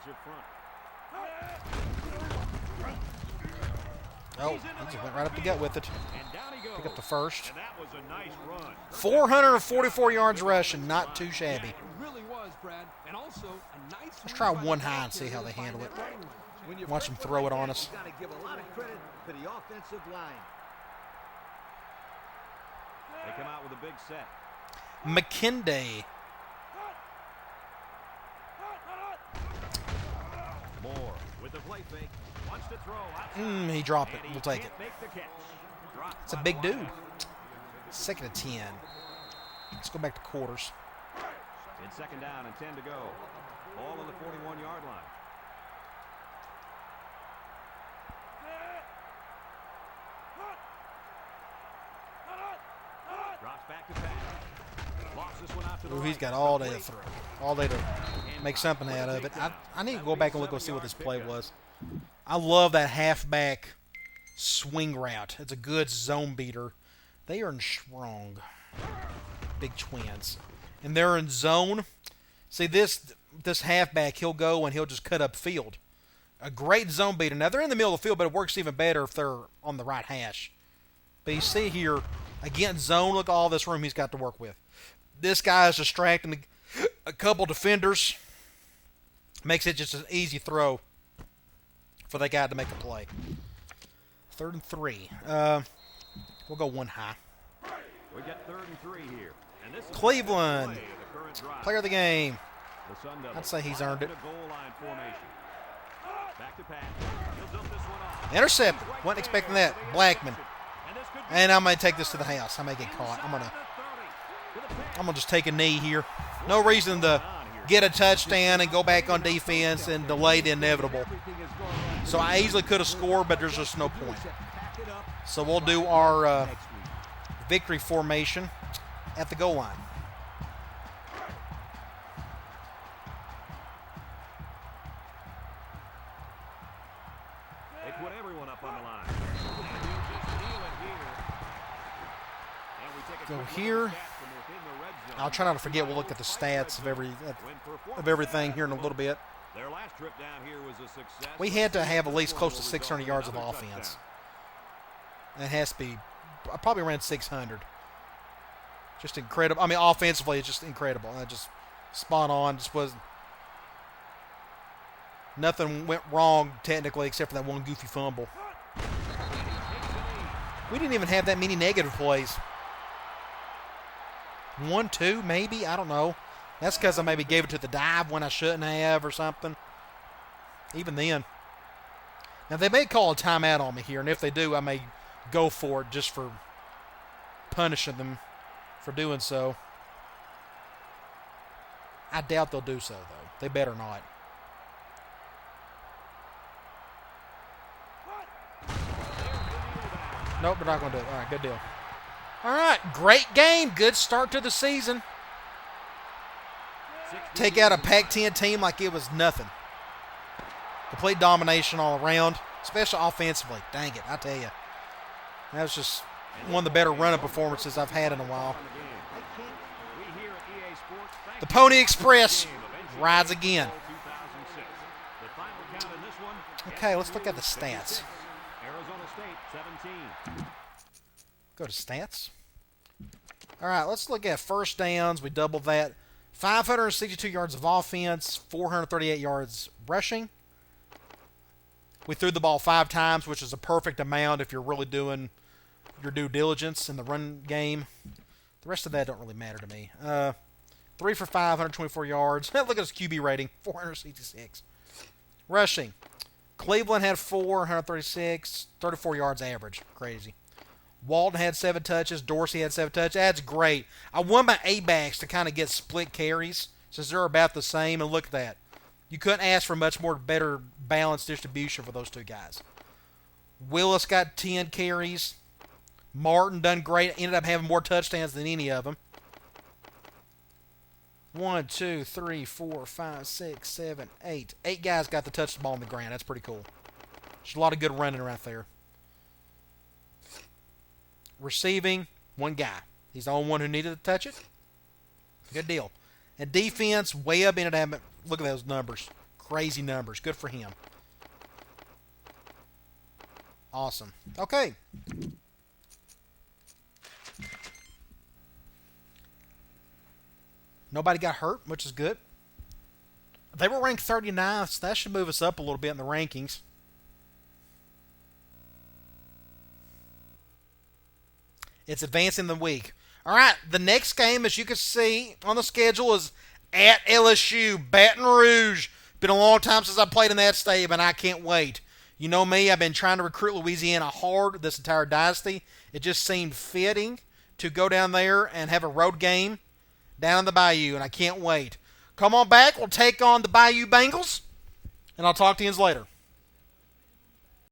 [SPEAKER 1] Oh, he just went right up the gut with it.
[SPEAKER 2] And down he goes.
[SPEAKER 1] Pick up the first.
[SPEAKER 2] And that was a nice run.
[SPEAKER 1] 444 yards rushing, not too shabby.
[SPEAKER 3] It really was, Brad. And also a nice.
[SPEAKER 1] Let's try one high and see how they handle it.
[SPEAKER 4] When you
[SPEAKER 1] Watch
[SPEAKER 4] break
[SPEAKER 1] them throw
[SPEAKER 4] one
[SPEAKER 1] it
[SPEAKER 4] like
[SPEAKER 1] on
[SPEAKER 4] that,
[SPEAKER 1] us.
[SPEAKER 4] You got to give a lot of credit to the offensive line.
[SPEAKER 2] They come out with a big set.
[SPEAKER 1] McKinday.
[SPEAKER 2] Moore with the play fake. Wants to throw outside.
[SPEAKER 1] He dropped it.
[SPEAKER 2] And he
[SPEAKER 1] We'll take it.
[SPEAKER 2] can't make the catch. Dropped
[SPEAKER 1] It's a
[SPEAKER 2] by
[SPEAKER 1] big
[SPEAKER 2] the
[SPEAKER 1] dude.
[SPEAKER 2] line.
[SPEAKER 1] 2nd and 10. Let's go back to quarters.
[SPEAKER 2] In 2nd down and 10 to go. Ball on the 41-yard line. Drops back to pass. Lost this one out to the
[SPEAKER 1] Ooh, he's
[SPEAKER 2] right.
[SPEAKER 1] got all day to throw. All day to make something out of it. I need to go back and look and see what this play was. I love that halfback swing route. It's a good zone beater. They are in strong. Big Twins. And they're in zone. See, this halfback, he'll go and he'll just cut up field. A great zone beater. Now, they're in the middle of the field, but it works even better if they're on the right hash. But you see here, against zone, look at all this room he's got to work with. This guy is distracting a couple defenders. Makes it just an easy throw for that guy to make a play. 3rd and 3. We'll go one high.
[SPEAKER 2] We get 3rd and 3 here. And this is
[SPEAKER 1] Cleveland,
[SPEAKER 2] the current drive.
[SPEAKER 1] player of the game.
[SPEAKER 2] The Sun Devils
[SPEAKER 1] I'd say he's earned it.
[SPEAKER 2] line up in a goal line formation. Back to pass. He'll dump this one off.
[SPEAKER 1] Intercepted. Wasn't expecting that. Blackman.
[SPEAKER 2] And this could be
[SPEAKER 1] And I'm going to take this to the house. I may get caught. I'm gonna just take a knee here. No reason to get a touchdown and go back on defense and delay the inevitable. So I easily could have scored, but there's just no point. So we'll do our victory formation at the goal line.
[SPEAKER 2] They put everyone up on the line. And he'll just steal it here. And we take a
[SPEAKER 1] Go
[SPEAKER 2] quick look
[SPEAKER 1] here.
[SPEAKER 2] at the stats from within the red zone.
[SPEAKER 1] I'll try not to forget. We'll look at the stats of everything here in a little bit.
[SPEAKER 2] Their last trip down here was a success.
[SPEAKER 1] We had to have at least close to 600 yards of offense. It has to be. I probably ran 600. Just incredible. I mean, offensively, it's just incredible. Just spot on. Just was nothing went wrong technically except for that one goofy fumble. We didn't even have that many negative plays. 1, 2, maybe. I don't know. That's because I maybe gave it to the dive when I shouldn't have or something. Even then. Now, they may call a timeout on me here, and if they do, I may go for it just for punishing them for doing so. I doubt they'll do so, though. They better not. Nope, they're not going to do it. All right, good deal. All right, great game. Good start to the season. Take out a Pac-10 team like it was nothing. Complete domination all around, especially offensively. Dang it, I tell you. That was just one of the better running performances I've had in a while. The Pony Express rides again. Okay, let's look at the stats.
[SPEAKER 2] Arizona State 17.
[SPEAKER 1] Go to stats. All right, let's look at first downs. We doubled that. 562 yards of offense, 438 yards rushing. We threw the ball 5 times, which is a perfect amount if you're really doing your due diligence in the run game. The rest of that don't really matter to me. 3 for 5, 124 yards. Look at his QB rating, 466. Rushing. Cleveland had 4, 136, 34 yards average. Crazy. Walton had 7 touches. Dorsey had 7 touches. That's great. I won my A-backs to kind of get split carries since they're about the same. And look at that. You couldn't ask for much more better balanced distribution for those two guys. Willis got 10 carries. Martin done great. Ended up having more touchdowns than any of them. 1, 2, 3, 4, 5, 6, 7, 8. 8 guys got to touch the ball on the ground. That's pretty cool. There's a lot of good running right there. Receiving, 1 guy. He's the only one who needed to touch it. Good deal. And defense, Webb ended up having, look at those numbers. Crazy numbers. Good for him. Awesome. Okay. Nobody got hurt, which is good. They were ranked 39th, so that should move us up a little bit in the rankings. It's advancing the week. All right, the next game, as you can see on the schedule, is at LSU, Baton Rouge. Been a long time since I played in that stadium, and I can't wait. You know me, I've been trying to recruit Louisiana hard this entire dynasty. It just seemed fitting to go down there and have a road game down in the Bayou, and I can't wait. Come on back, we'll take on the Bayou Bengals, and I'll talk to you later.